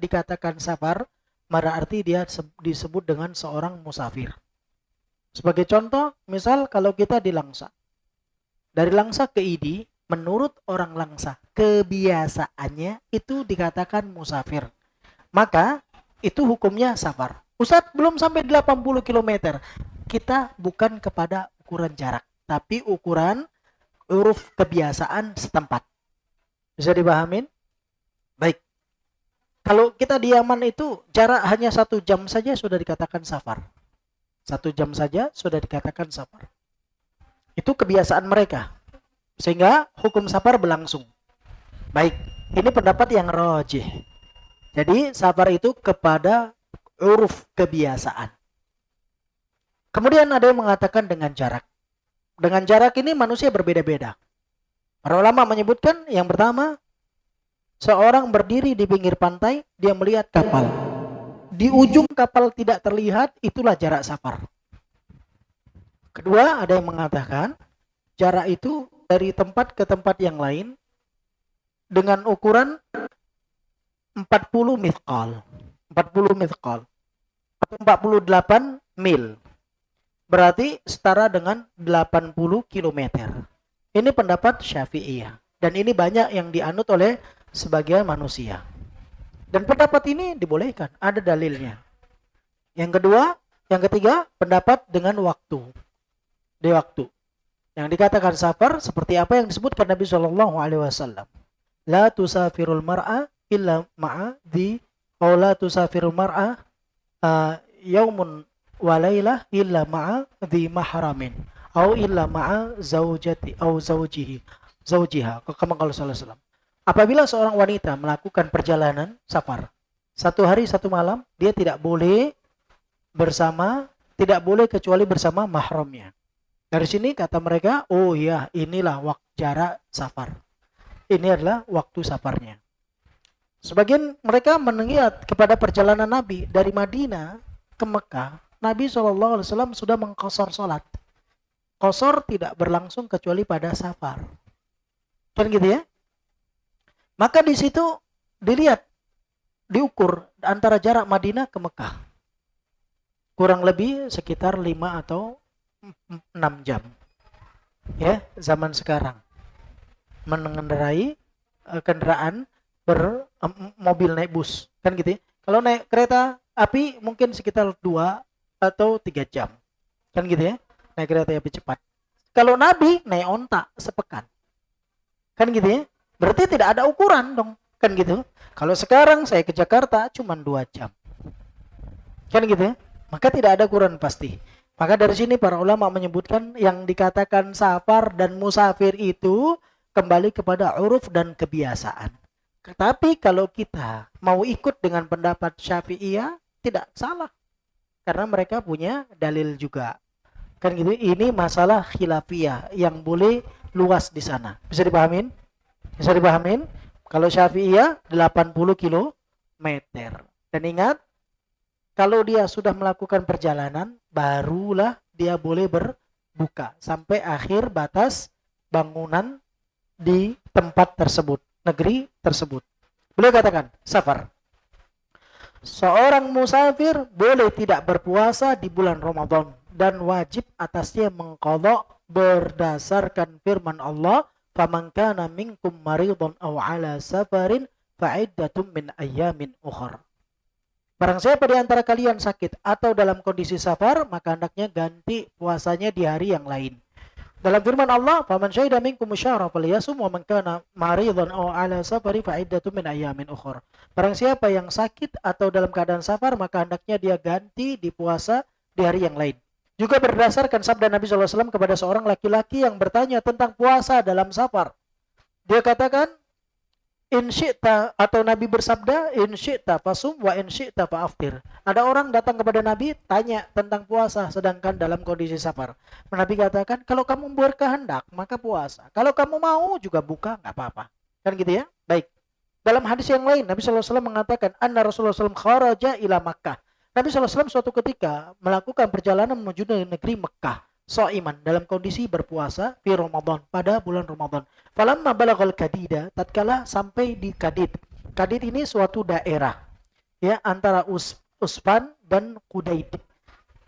dikatakan safar, berarti dia disebut dengan seorang musafir. Sebagai contoh, misal kalau kita di Langsa. Dari Langsa ke Idi, menurut orang Langsa, kebiasaannya itu dikatakan musafir. Maka itu hukumnya safar. Ustadz belum sampai 80 km. Kita bukan kepada ukuran jarak, tapi ukuran uruf kebiasaan setempat. Bisa dipahamin? Baik. Kalau kita di Yaman itu jarak hanya 1 jam saja sudah dikatakan safar. 1 jam saja sudah dikatakan safar. Itu kebiasaan mereka. Sehingga hukum safar berlangsung. Baik. Ini pendapat yang rajih. Jadi safar itu kepada uruf kebiasaan. Kemudian ada yang mengatakan dengan jarak. Dengan jarak ini manusia berbeda-beda. Para ulama menyebutkan yang pertama, Seorang berdiri di pinggir pantai, dia melihat kapal. Di ujung kapal tidak terlihat, itulah jarak safar. Kedua, ada yang mengatakan jarak itu dari tempat ke tempat yang lain dengan ukuran 40 mithqal. 40 mithqal. Atau 48 mil. Berarti setara dengan 80 kilometer. Ini pendapat Syafi'iyah. Dan ini banyak yang dianut oleh sebagian manusia. Dan pendapat ini dibolehkan, ada dalilnya. Yang ketiga, pendapat dengan waktu. Di waktu. Yang dikatakan safar seperti apa yang disebutkan Nabi SAW. La tusafirul mar'a illa ma'a di la tusafirul mar'a yaumun walailah illa ma'a di mahramin atau illa ma'a zaujati atau zaujiha. Kama qala sallallahu alaihi wasallam. Apabila seorang wanita melakukan perjalanan safar 1 hari 1 malam, dia tidak boleh kecuali bersama mahramnya. Dari sini kata mereka, oh ya, inilah jarak safar. Ini adalah waktu safarnya. Sebagian mereka mengingat kepada perjalanan Nabi dari Madinah ke Mekah. Nabi SAW sudah mengqasar salat. Qasar tidak berlangsung kecuali pada safar. Kan gitu ya? Maka di situ dilihat, diukur antara jarak Madinah ke Mekah. Kurang lebih sekitar 5 atau 6 jam. Ya, zaman sekarang. Mengendarai kendaraan mobil naik bus. Kan gitu ya? Kalau naik kereta api mungkin sekitar 2 atau 3 jam. Kan gitu ya? Naik kereta api cepat. Kalau Nabi naik onta sepekan. Kan gitu ya? Berarti tidak ada ukuran dong, kan gitu. Kalau sekarang saya ke Jakarta cuma 2 jam. Kan gitu ya? Maka tidak ada ukuran pasti. Maka dari sini para ulama menyebutkan yang dikatakan safar dan musafir itu kembali kepada uruf dan kebiasaan. Tetapi kalau kita mau ikut dengan pendapat Syafi'iyah, tidak salah. Karena mereka punya dalil juga. Kan gitu, ini masalah khilafiyah yang boleh luas di sana. Bisa dipahamin? Bisa dipahamin? Kalau Syafi'iyah 80 kilometer. Dan ingat, kalau dia sudah melakukan perjalanan, barulah dia boleh berbuka sampai akhir batas bangunan di tempat tersebut, negeri tersebut. Beliau katakan, safar. Seorang musafir boleh tidak berpuasa di bulan Ramadan dan wajib atasnya mengqadha berdasarkan firman Allah, faman kana minkum maridun aw ala safarin fa'iddatun min ayyamin ukhra. Barang siapa di antara kalian sakit atau dalam kondisi safar, maka hendaknya ganti puasanya di hari yang lain. Dalam firman Allah, faman syahida minkum syahra falyasum wa man kana maridun aw ala safarin fa'iddatun min ayyamin ukhra. Barang siapa yang sakit atau dalam keadaan safar, maka hendaknya dia ganti di puasa di hari yang lain. Juga berdasarkan sabda Nabi SAW kepada seorang laki-laki yang bertanya tentang puasa dalam safar. Dia katakan, in syi'ta, atau Nabi bersabda, in syi'ta fasum wa in syi'ta fa'aftir. Ada orang datang kepada Nabi, tanya tentang puasa sedangkan dalam kondisi safar. Nabi katakan, kalau kamu berkehendak, maka puasa. Kalau kamu mau juga buka, nggak apa-apa. Kan gitu ya? Baik. Dalam hadis yang lain, Nabi SAW mengatakan, anna Rasulullah SAW kharaja ila Makkah. Nabi SAW suatu ketika melakukan perjalanan menuju negeri Mekah, so'iman, dalam kondisi berpuasa fi Ramadan, pada bulan Ramadan. Falamma balaghal kadida, tatkala sampai di Kadid. Kadid ini suatu daerah ya antara Usfan dan Qudaid.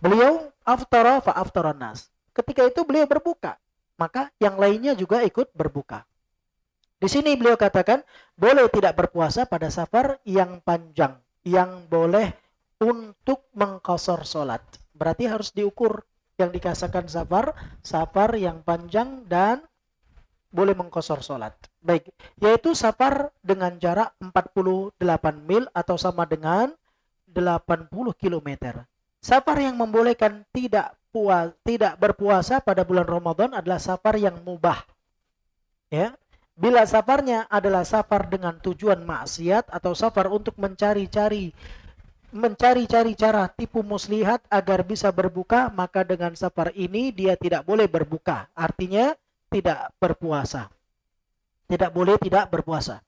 Beliau aftara fa aftaran nas. Ketika itu beliau berbuka, maka yang lainnya juga ikut berbuka. Di sini beliau katakan boleh tidak berpuasa pada safar yang panjang, yang boleh untuk mengqasar salat. Berarti harus diukur yang dikatakan safar yang panjang dan boleh mengqasar salat. Baik, yaitu safar dengan jarak 48 mil atau sama dengan 80 km. Safar yang membolehkan tidak berpuasa pada bulan Ramadan adalah safar yang mubah. Ya. Bila safarnya adalah safar dengan tujuan maksiat atau safar untuk mencari-cari cara tipu muslihat agar bisa berbuka, maka dengan safar ini dia tidak boleh berbuka. Artinya tidak berpuasa. Tidak boleh tidak berpuasa.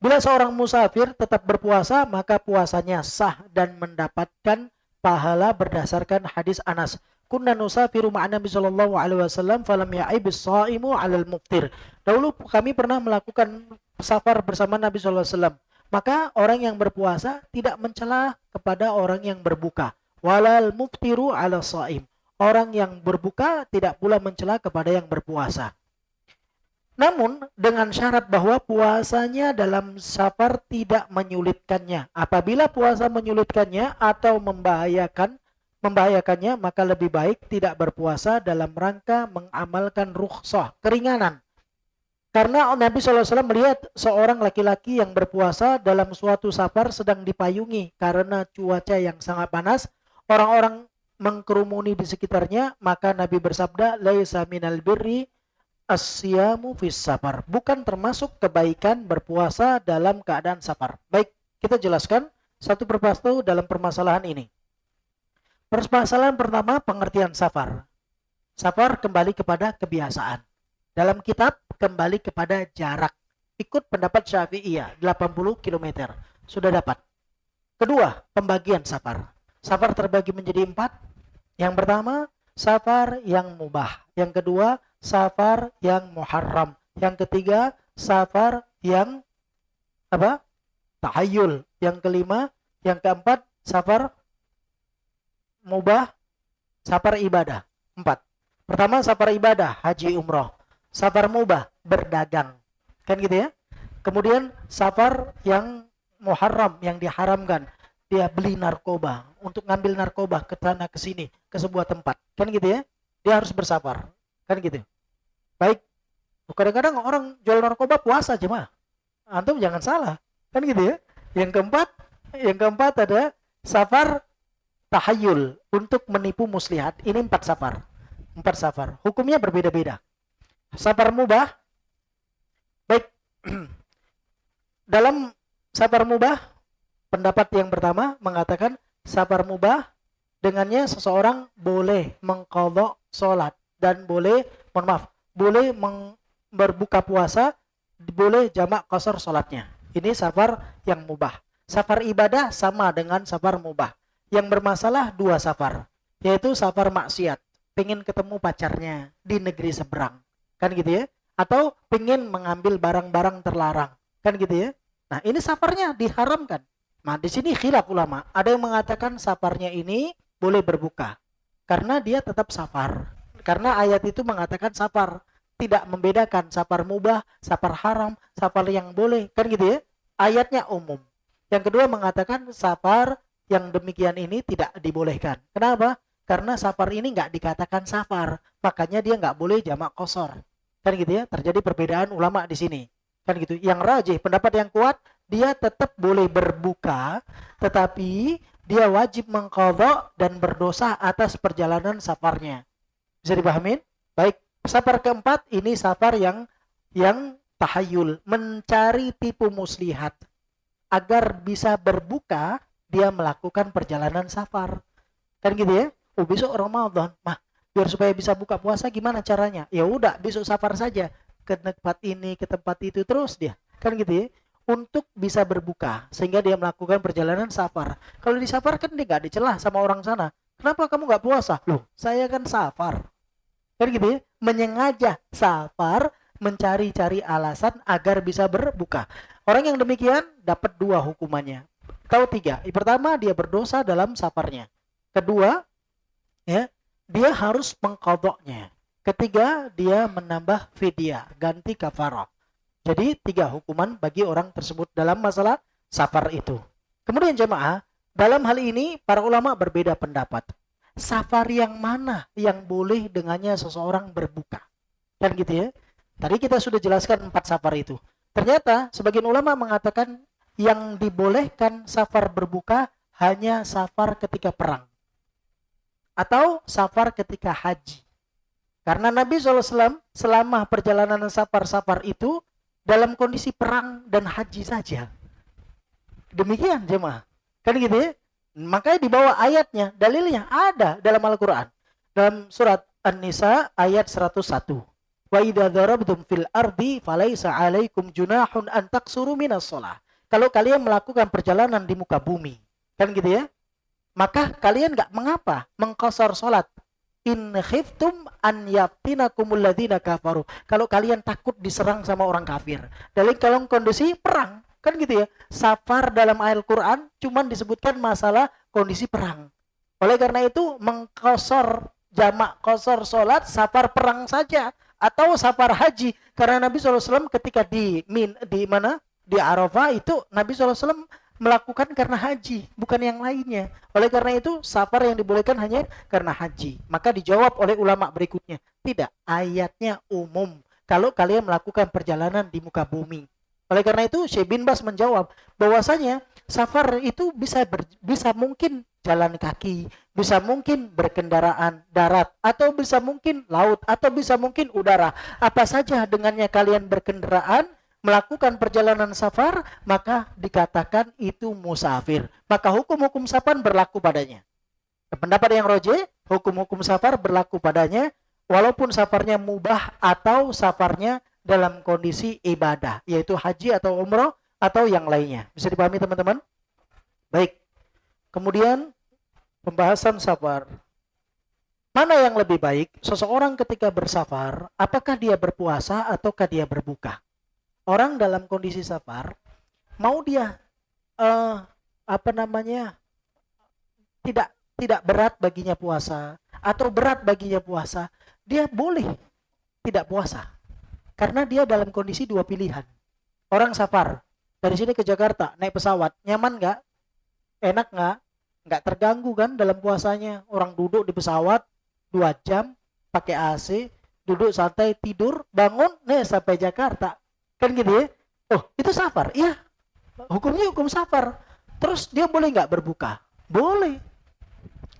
Bila seorang musafir tetap berpuasa, maka puasanya sah dan mendapatkan pahala berdasarkan hadis Anas. Kunna nusafiru ma'an Nabi sallallahu alaihi wasallam falam ya'ibis shaimu 'alal muftir. Dahulu kami pernah melakukan safar bersama Nabi sallallahu alaihi wasallam. Maka orang yang berpuasa tidak mencela kepada orang yang berbuka. Walal muftiru 'ala shaim. Orang yang berbuka tidak pula mencela kepada yang berpuasa. Namun dengan syarat bahwa puasanya dalam safar tidak menyulitkannya. Apabila puasa menyulitkannya atau membahayakannya, maka lebih baik tidak berpuasa dalam rangka mengamalkan rukhsah, keringanan. Karena Nabi SAW melihat seorang laki-laki yang berpuasa dalam suatu safar sedang dipayungi karena cuaca yang sangat panas, orang-orang mengkerumuni di sekitarnya, maka Nabi bersabda, laisa minal birri as-siyamu fis safar. Bukan termasuk kebaikan berpuasa dalam keadaan safar. Baik, kita jelaskan satu persatu dalam permasalahan ini. Permasalahan pertama, pengertian safar. Safar kembali kepada kebiasaan. Dalam kitab kembali kepada jarak. Ikut pendapat Syafi'iyah 80 km. Sudah dapat. Kedua, pembagian safar. Safar terbagi menjadi 4. Yang pertama, safar yang mubah. Yang kedua, safar yang muharram. Yang ketiga, safar yang tahayyul. Yang kelima, yang keempat, safar mubah, safar ibadah. 4. Pertama, safar ibadah, haji umroh. Safar mubah, berdagang. Kan gitu ya. Kemudian safar yang muharram, yang diharamkan. Dia beli narkoba, untuk ngambil narkoba ke sana ke sini, ke sebuah tempat. Kan gitu ya. Dia harus bersafar. Kan gitu. Baik. Kadang-kadang orang jual narkoba puasa aja mah. Antum jangan salah. Kan gitu ya. Yang keempat ada safar tahayyul, untuk menipu muslihat. Ini 4 safar. 4 safar. Hukumnya berbeda-beda. Safar mubah. Baik. Dalam safar mubah, pendapat yang pertama mengatakan safar mubah dengannya seseorang boleh mengqadha salat dan boleh, boleh berbuka puasa, boleh jamak qasar salatnya. Ini safar yang mubah. Safar ibadah sama dengan safar mubah. Yang bermasalah 2 safar, yaitu safar maksiat, pengen ketemu pacarnya di negeri seberang, kan gitu ya, atau pengen mengambil barang-barang terlarang, kan gitu ya. Nah, ini safarnya diharamkan. Nah, di sini khilaf ulama. Ada yang mengatakan safarnya ini boleh berbuka karena dia tetap safar. Karena ayat itu mengatakan safar, tidak membedakan safar mubah, safar haram, safar yang boleh, kan gitu ya. Ayatnya umum. Yang kedua mengatakan safar yang demikian ini tidak dibolehkan. Kenapa? Karena safar ini nggak dikatakan safar, makanya dia nggak boleh jamak qasar. Kan gitu ya. Terjadi perbedaan ulama di sini. Kan gitu. Yang rajih, pendapat yang kuat, dia tetap boleh berbuka, tetapi dia wajib mengqadha dan berdosa atas perjalanan safarnya. Bisa dipahamin? Baik, safar keempat ini safar yang tahayyul, mencari tipu muslihat. Agar bisa berbuka, dia melakukan perjalanan safar. Kan gitu ya? Oh, besok Ramadan, biar supaya bisa buka puasa gimana caranya? Ya udah, besok safar saja ke tempat ini, ke tempat itu terus dia. Kan gitu ya? Untuk bisa berbuka, sehingga dia melakukan perjalanan safar. Kalau di safar kan dia nggak dicela sama orang sana. Kenapa kamu nggak puasa? Loh, saya kan safar. Kan gitu ya? Menyengaja safar, mencari-cari alasan agar bisa berbuka. Orang yang demikian dapat 2 hukumannya. Atau 3. Yang pertama, dia berdosa dalam safarnya. Kedua, ya, dia harus mengqadhanya. Ketiga, dia menambah fidyah, ganti kafarah. Jadi 3 hukuman bagi orang tersebut dalam masalah safar itu. Kemudian jemaah, dalam hal ini para ulama berbeda pendapat. Safar yang mana yang boleh dengannya seseorang berbuka? Kan gitu ya. Tadi kita sudah jelaskan 4 safar itu. Ternyata sebagian ulama mengatakan yang dibolehkan safar berbuka hanya safar ketika perang. Atau safar ketika haji. Karena Nabi SAW selama perjalanan safar-safar itu dalam kondisi perang dan haji saja. Demikian jemaah. Kan gitu ya. Makanya di bawah ayatnya, dalilnya ada dalam Al-Quran. Dalam surat An-Nisa ayat 101. Wa idza darabtum fil ardi falaisa 'alaikum junahun an taqsuru minas shalah. Kalau kalian melakukan perjalanan di muka bumi, kan gitu ya, maka kalian enggak mengapa mengqasar salat. In khiftum an yaftinakumul ladzina kafaru. Kalau kalian takut diserang sama orang kafir. Dalam kalau kondisi perang, kan gitu ya. Safar dalam Al-Qur'an cuman disebutkan masalah kondisi perang. Oleh karena itu mengqasar jamak qasar salat safar perang saja atau safar haji, karena Nabi SAW ketika di mana di Arafah itu Nabi SAW melakukan karena haji, bukan yang lainnya. Oleh karena itu safar yang dibolehkan hanya karena haji. Maka dijawab oleh ulama berikutnya, tidak, ayatnya umum kalau kalian melakukan perjalanan di muka bumi. Oleh karena itu Syekh bin Bas menjawab bahwasanya safar itu bisa mungkin jalan kaki, bisa mungkin berkendaraan darat, atau bisa mungkin laut, atau bisa mungkin udara. Apa saja dengannya kalian berkendaraan, melakukan perjalanan safar, maka dikatakan itu musafir. Maka hukum-hukum safar berlaku padanya. Pendapat yang rajih, hukum-hukum safar berlaku padanya, walaupun safarnya mubah atau safarnya dalam kondisi ibadah, yaitu haji atau umroh atau yang lainnya. Bisa dipahami teman-teman? Baik. Kemudian pembahasan safar. Mana yang lebih baik seseorang ketika bersafar, apakah dia berpuasa ataukah dia berbuka? Orang dalam kondisi safar, mau dia tidak berat baginya puasa atau berat baginya puasa, dia boleh tidak puasa. Karena dia dalam kondisi dua pilihan. Orang safar dari sini ke Jakarta naik pesawat, nyaman nggak? Enak nggak? Nggak terganggu kan dalam puasanya. Orang duduk di pesawat 2 jam pakai AC, duduk santai, tidur, bangun, nih sampai Jakarta. Kan gitu ya. Oh, itu safar. Iya. Hukumnya hukum safar. Terus dia boleh nggak berbuka? Boleh.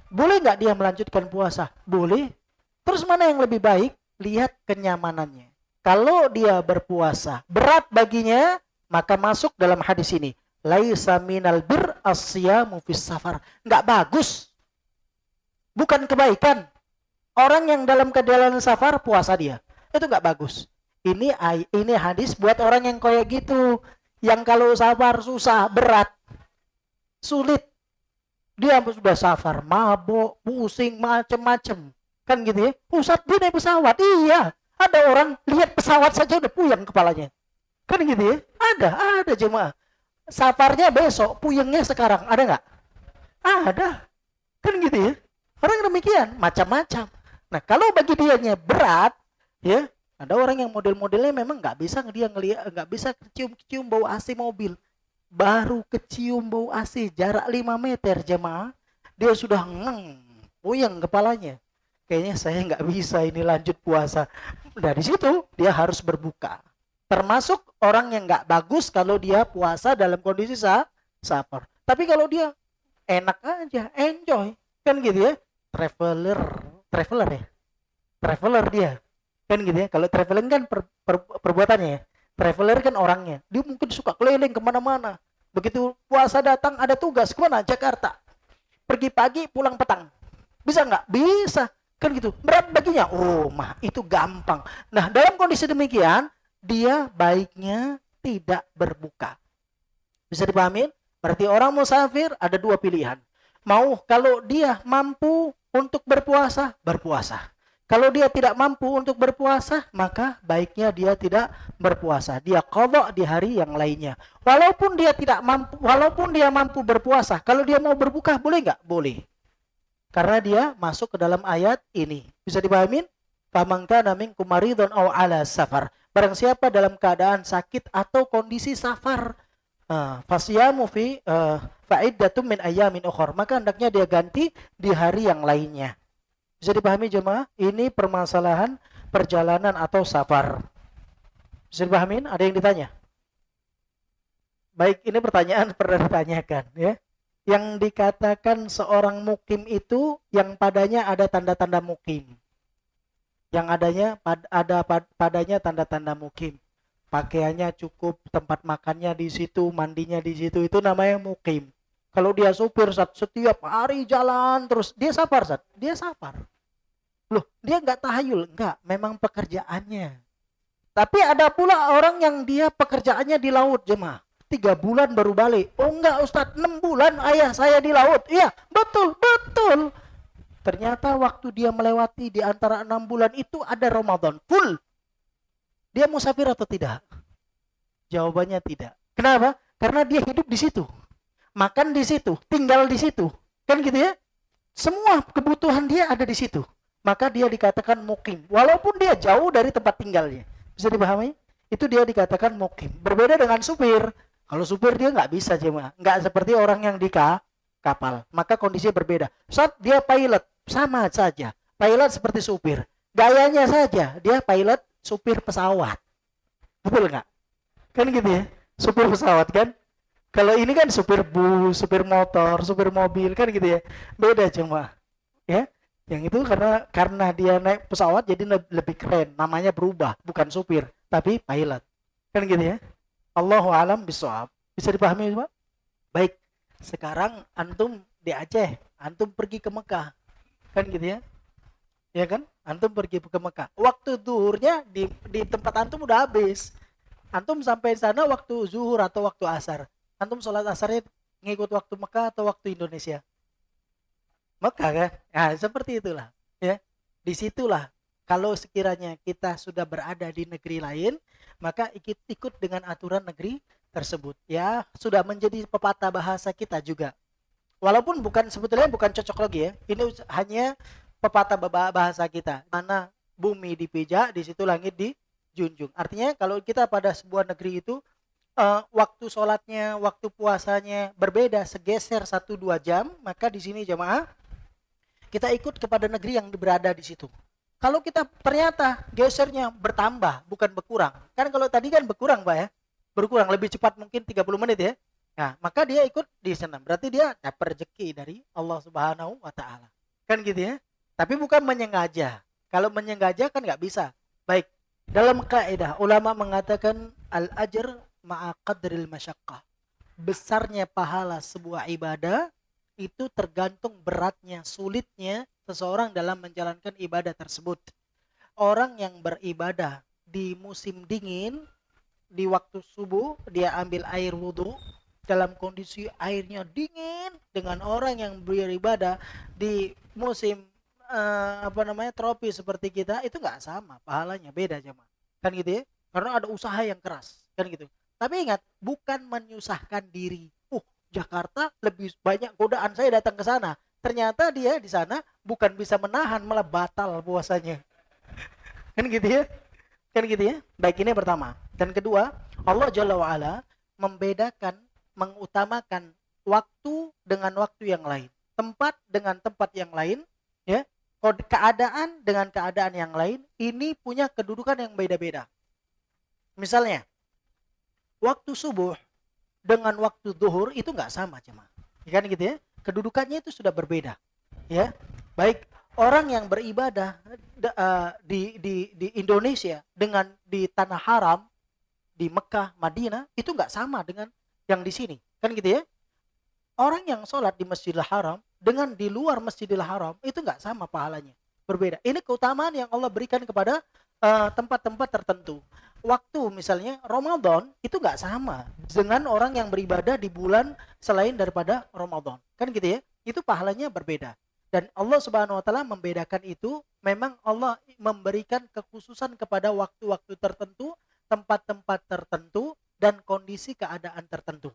Boleh nggak dia melanjutkan puasa? Boleh. Terus mana yang lebih baik? Lihat kenyamanannya. Kalau dia berpuasa berat baginya, maka masuk dalam hadis ini. Laisa minal bir asyamu fis safar. Nggak bagus. Bukan kebaikan. Orang yang dalam keadaan safar puasa dia. Itu nggak bagus. Ini hadis buat orang yang kayak gitu, yang kalau safar susah, berat, sulit. Dia sudah safar, mabok, pusing, macem-macem. Kan gitu ya. Ustadz, dia naik pesawat. Iya, ada orang lihat pesawat saja udah puyeng kepalanya. Kan gitu ya. Ada jemaah. Safarnya besok, puyengnya sekarang. Ada nggak? Ada. Kan gitu ya. Orang demikian, macam-macam. Nah, kalau bagi dianya berat, ya, ada orang yang model-modelnya memang nggak bisa dia ngelihat, nggak bisa kecium bau AC mobil. Baru kecium bau AC jarak 5 meter jemaah, dia sudah puyeng kepalanya. Kayaknya saya nggak bisa ini lanjut puasa. Dari situ dia harus berbuka. Termasuk orang yang nggak bagus kalau dia puasa dalam kondisi safar. Tapi kalau dia enak aja, enjoy, kan gitu ya. Traveler dia. Kan gitu ya. Kalau traveling kan perbuatannya ya. Traveler kan orangnya. Dia mungkin suka keliling kemana-mana. Begitu puasa datang ada tugas kemana? Jakarta. Pergi pagi pulang petang. Bisa nggak? Bisa. Kan gitu. Berat baginya. Oh mah itu gampang. Nah dalam kondisi demikian dia baiknya tidak berbuka. Bisa dipahami? Berarti orang musafir ada dua pilihan. Mau kalau dia mampu untuk berpuasa, berpuasa. Kalau dia tidak mampu untuk berpuasa, maka baiknya dia tidak berpuasa. Dia qadha di hari yang lainnya. Walaupun dia mampu berpuasa, kalau dia mau berbuka boleh nggak? Boleh. Karena dia masuk ke dalam ayat ini. Bisa dipahami? Faman kana minkum maridun aw ala safar. Barang siapa dalam keadaan sakit atau kondisi safar, fasyamu fi fa'iddatum min ayyamin ukhra. Maka hendaknya dia ganti di hari yang lainnya. Bisa dipahami jemaah? Ini permasalahan perjalanan atau safar. Bisa dipahami? Ada yang ditanya? Baik, ini pertanyaan pernah ditanyakan ya. Yang dikatakan seorang mukim itu yang padanya ada tanda-tanda mukim. Yang padanya tanda-tanda mukim. Pakaiannya cukup, tempat makannya di situ, mandinya di situ, itu namanya mukim. Kalau dia supir setiap hari jalan terus, dia safar. Dia safar. Loh, dia nggak tahayul, enggak, memang pekerjaannya. Tapi ada pula orang yang dia pekerjaannya di laut, jemaah. 3 bulan baru balik. Oh enggak Ustadz, 6 bulan ayah saya di laut. Iya, betul, betul. Ternyata waktu dia melewati di antara 6 bulan itu ada Ramadan full. Dia musafir atau tidak? Jawabannya tidak. Kenapa? Karena dia hidup di situ, makan di situ, tinggal di situ, kan gitu ya. Semua kebutuhan dia ada di situ. Maka dia dikatakan mukim, walaupun dia jauh dari tempat tinggalnya. Bisa dipahami? Itu dia dikatakan mukim. Berbeda dengan supir. Kalau supir dia nggak bisa, cuma nggak seperti orang yang di kapal. Maka kondisinya berbeda. Saat dia pilot, sama saja. Pilot seperti supir. Gayanya saja, dia pilot supir pesawat. Betul nggak? Kan gitu ya. Supir pesawat kan. Kalau ini kan supir bus, supir motor, supir mobil, kan gitu ya. Beda cuma. Ya. Yang itu karena dia naik pesawat jadi lebih keren. Namanya berubah, bukan supir, tapi pilot. Kan gitu ya. Allahu alam bishawab. Bisa dipahami, Pak? Baik. Sekarang antum di Aceh, antum pergi ke Mekah. Kan gitu ya. Ya kan? Antum pergi ke Mekah. Waktu zuhurnya di tempat antum udah habis. Antum sampai sana waktu zuhur atau waktu asar. Antum sholat asarnya ngikut waktu Mekah atau waktu Indonesia? Mekah kan? Nah, seperti itulah. Ya, disitulah kalau sekiranya kita sudah berada di negeri lain, maka ikut dengan aturan negeri tersebut. Ya, sudah menjadi pepatah bahasa kita juga. Walaupun sebetulnya bukan cocok lagi ya. Ini hanya pepatah bahasa kita. Mana bumi dipijak, di situ langit dijunjung. Artinya kalau kita pada sebuah negeri itu waktu sholatnya, waktu puasanya berbeda, segeser 1-2 jam, maka di sini jemaah kita ikut kepada negeri yang berada di situ. Kalau kita ternyata gesernya bertambah, bukan berkurang. Kan kalau tadi kan berkurang, Pak ya. Berkurang lebih cepat mungkin 30 menit ya. Nah, maka dia ikut di sana. Berarti dia dapat rezeki dari Allah Subhanahu wa taala. Kan gitu ya. Tapi bukan menyengaja. Kalau menyengaja kan nggak bisa. Baik. Dalam kaidah ulama mengatakan al-ajr ma'a qadril masyaqqah. Besarnya pahala sebuah ibadah itu tergantung beratnya, sulitnya seseorang dalam menjalankan ibadah tersebut. Orang yang beribadah di musim dingin, di waktu subuh, dia ambil air wudhu dalam kondisi airnya dingin, dengan orang yang beribadah di musim tropis seperti kita, itu nggak sama pahalanya, beda jemaah. Kan gitu ya? Karena ada usaha yang keras, kan gitu. Tapi ingat, bukan menyusahkan diri. Jakarta lebih banyak godaan, saya datang ke sana. Ternyata dia di sana bukan bisa menahan, malah batal puasanya. Kan gitu ya? Kan gitu ya? Baik, ini pertama. Dan kedua, Allah Jalla wa'ala membedakan, mengutamakan waktu dengan waktu yang lain. Tempat dengan tempat yang lain. Ya, keadaan dengan keadaan yang lain. Ini punya kedudukan yang beda-beda. Misalnya, waktu subuh dengan waktu zuhur itu nggak sama, cuma kan gitu ya, kedudukannya itu sudah berbeda ya. Baik, orang yang beribadah di Indonesia dengan di tanah haram di Mekah, Madinah, itu nggak sama dengan yang di sini, kan gitu ya. Orang yang sholat di Masjidil Haram dengan di luar Masjidil Haram itu nggak sama pahalanya, berbeda. Ini keutamaan yang Allah berikan kepada tempat-tempat tertentu. Waktu misalnya Ramadan itu nggak sama dengan orang yang beribadah di bulan selain daripada Ramadan, kan gitu ya. Itu pahalanya berbeda. Dan Allah Subhanahu wa taala membedakan itu, memang Allah memberikan kekhususan kepada waktu-waktu tertentu, tempat-tempat tertentu, dan kondisi keadaan tertentu.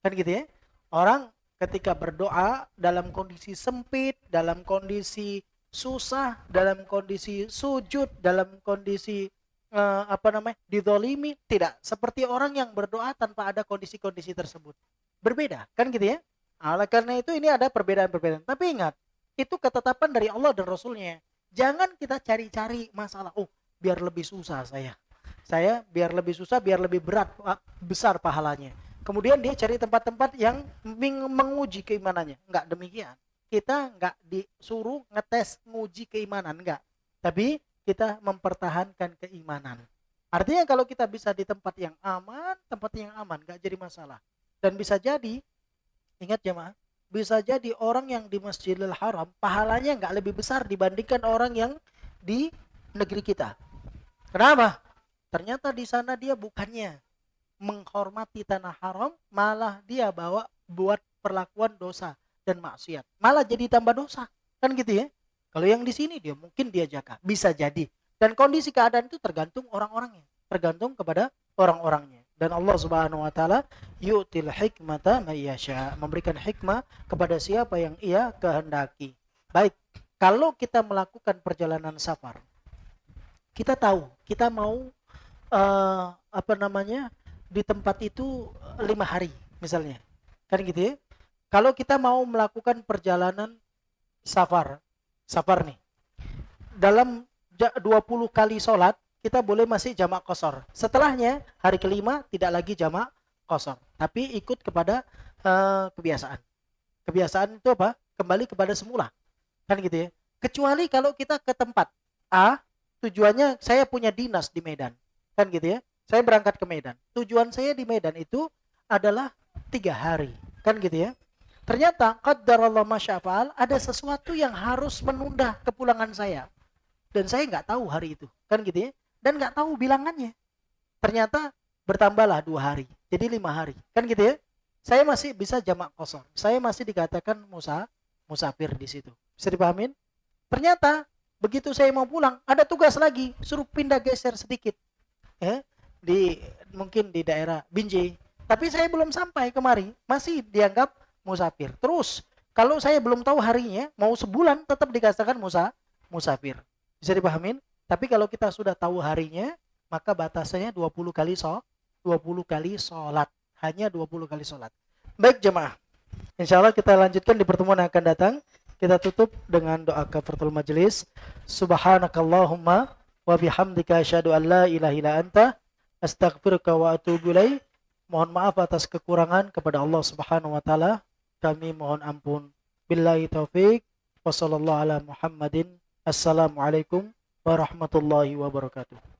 Kan gitu ya. Orang ketika berdoa dalam kondisi sempit, dalam kondisi susah, dalam kondisi sujud, dalam kondisi didolimi, tidak seperti orang yang berdoa tanpa ada kondisi-kondisi tersebut. Berbeda, kan gitu ya. Oleh karena itu ini ada perbedaan-perbedaan. Tapi ingat, itu ketetapan dari Allah dan Rasulnya. Jangan kita cari-cari masalah. Biar lebih susah saya biar lebih susah, biar lebih berat, besar pahalanya. Kemudian dia cari tempat-tempat yang menguji keimanannya. Enggak demikian. Kita enggak disuruh ngetes nguji keimanan, enggak. Tapi kita mempertahankan keimanan. Artinya kalau kita bisa di tempat yang aman, enggak jadi masalah. Dan bisa jadi, ingat jemaah, bisa jadi orang yang di Masjidil Haram pahalanya nggak lebih besar dibandingkan orang yang di negeri kita. Kenapa? Ternyata di sana dia bukannya menghormati tanah haram, malah dia bawa buat perlakuan dosa dan maksiat. Malah jadi tambah dosa. Kan gitu ya. Kalau yang di sini dia mungkin dia jaga, bisa jadi. Dan kondisi keadaan itu tergantung orang-orangnya, tergantung kepada orang-orangnya. Dan Allah Subhanahu wa taala yu'til hikmata may yasha, memberikan hikmah kepada siapa yang ia kehendaki. Baik, kalau kita melakukan perjalanan safar, kita tahu kita mau di tempat itu 5 hari misalnya, kan gitu ya. Kalau kita mau melakukan perjalanan safar nih, dalam 20 kali sholat kita boleh masih jamak qashar. Setelahnya hari kelima tidak lagi jamak qashar, tapi ikut kepada kebiasaan. Kebiasaan itu apa? Kembali kepada semula, kan gitu ya. Kecuali kalau kita ke tempat A, tujuannya saya punya dinas di Medan, kan gitu ya. Saya berangkat ke Medan. Tujuan saya di Medan itu adalah 3 hari, kan gitu ya. Ternyata qaddarallah masyafa'al, ada sesuatu yang harus menunda kepulangan saya. Dan saya nggak tahu hari itu, kan gitu ya. Dan nggak tahu bilangannya. Ternyata bertambahlah 2 hari, jadi 5 hari, kan gitu ya. Saya masih bisa jamak qashar. Saya masih dikatakan musafir di situ. Bisa dipahamin? Ternyata begitu saya mau pulang, ada tugas lagi, suruh pindah geser sedikit, ya, mungkin di daerah Binjai. Tapi saya belum sampai kemari, masih dianggap musafir. Terus kalau saya belum tahu harinya, mau sebulan tetap dikatakan musafir. Bisa dipahamin? Tapi kalau kita sudah tahu harinya, maka batasannya 20 kali 20 kali sholat. Hanya 20 kali sholat. Baik jemaah, insya Allah kita lanjutkan di pertemuan yang akan datang. Kita tutup dengan doa kafaratul majelis. Subhanakallahumma wa bihamdika asyhadu an la ilaha illa anta astaghfiruka wa atubu ilaik. Mohon maaf atas kekurangan kepada Allah Subhanahu wa taala. Kami mohon ampun. Billahi taufik. Wassallallahu ala Muhammadin. Assalamualaikum warahmatullahi wabarakatuh.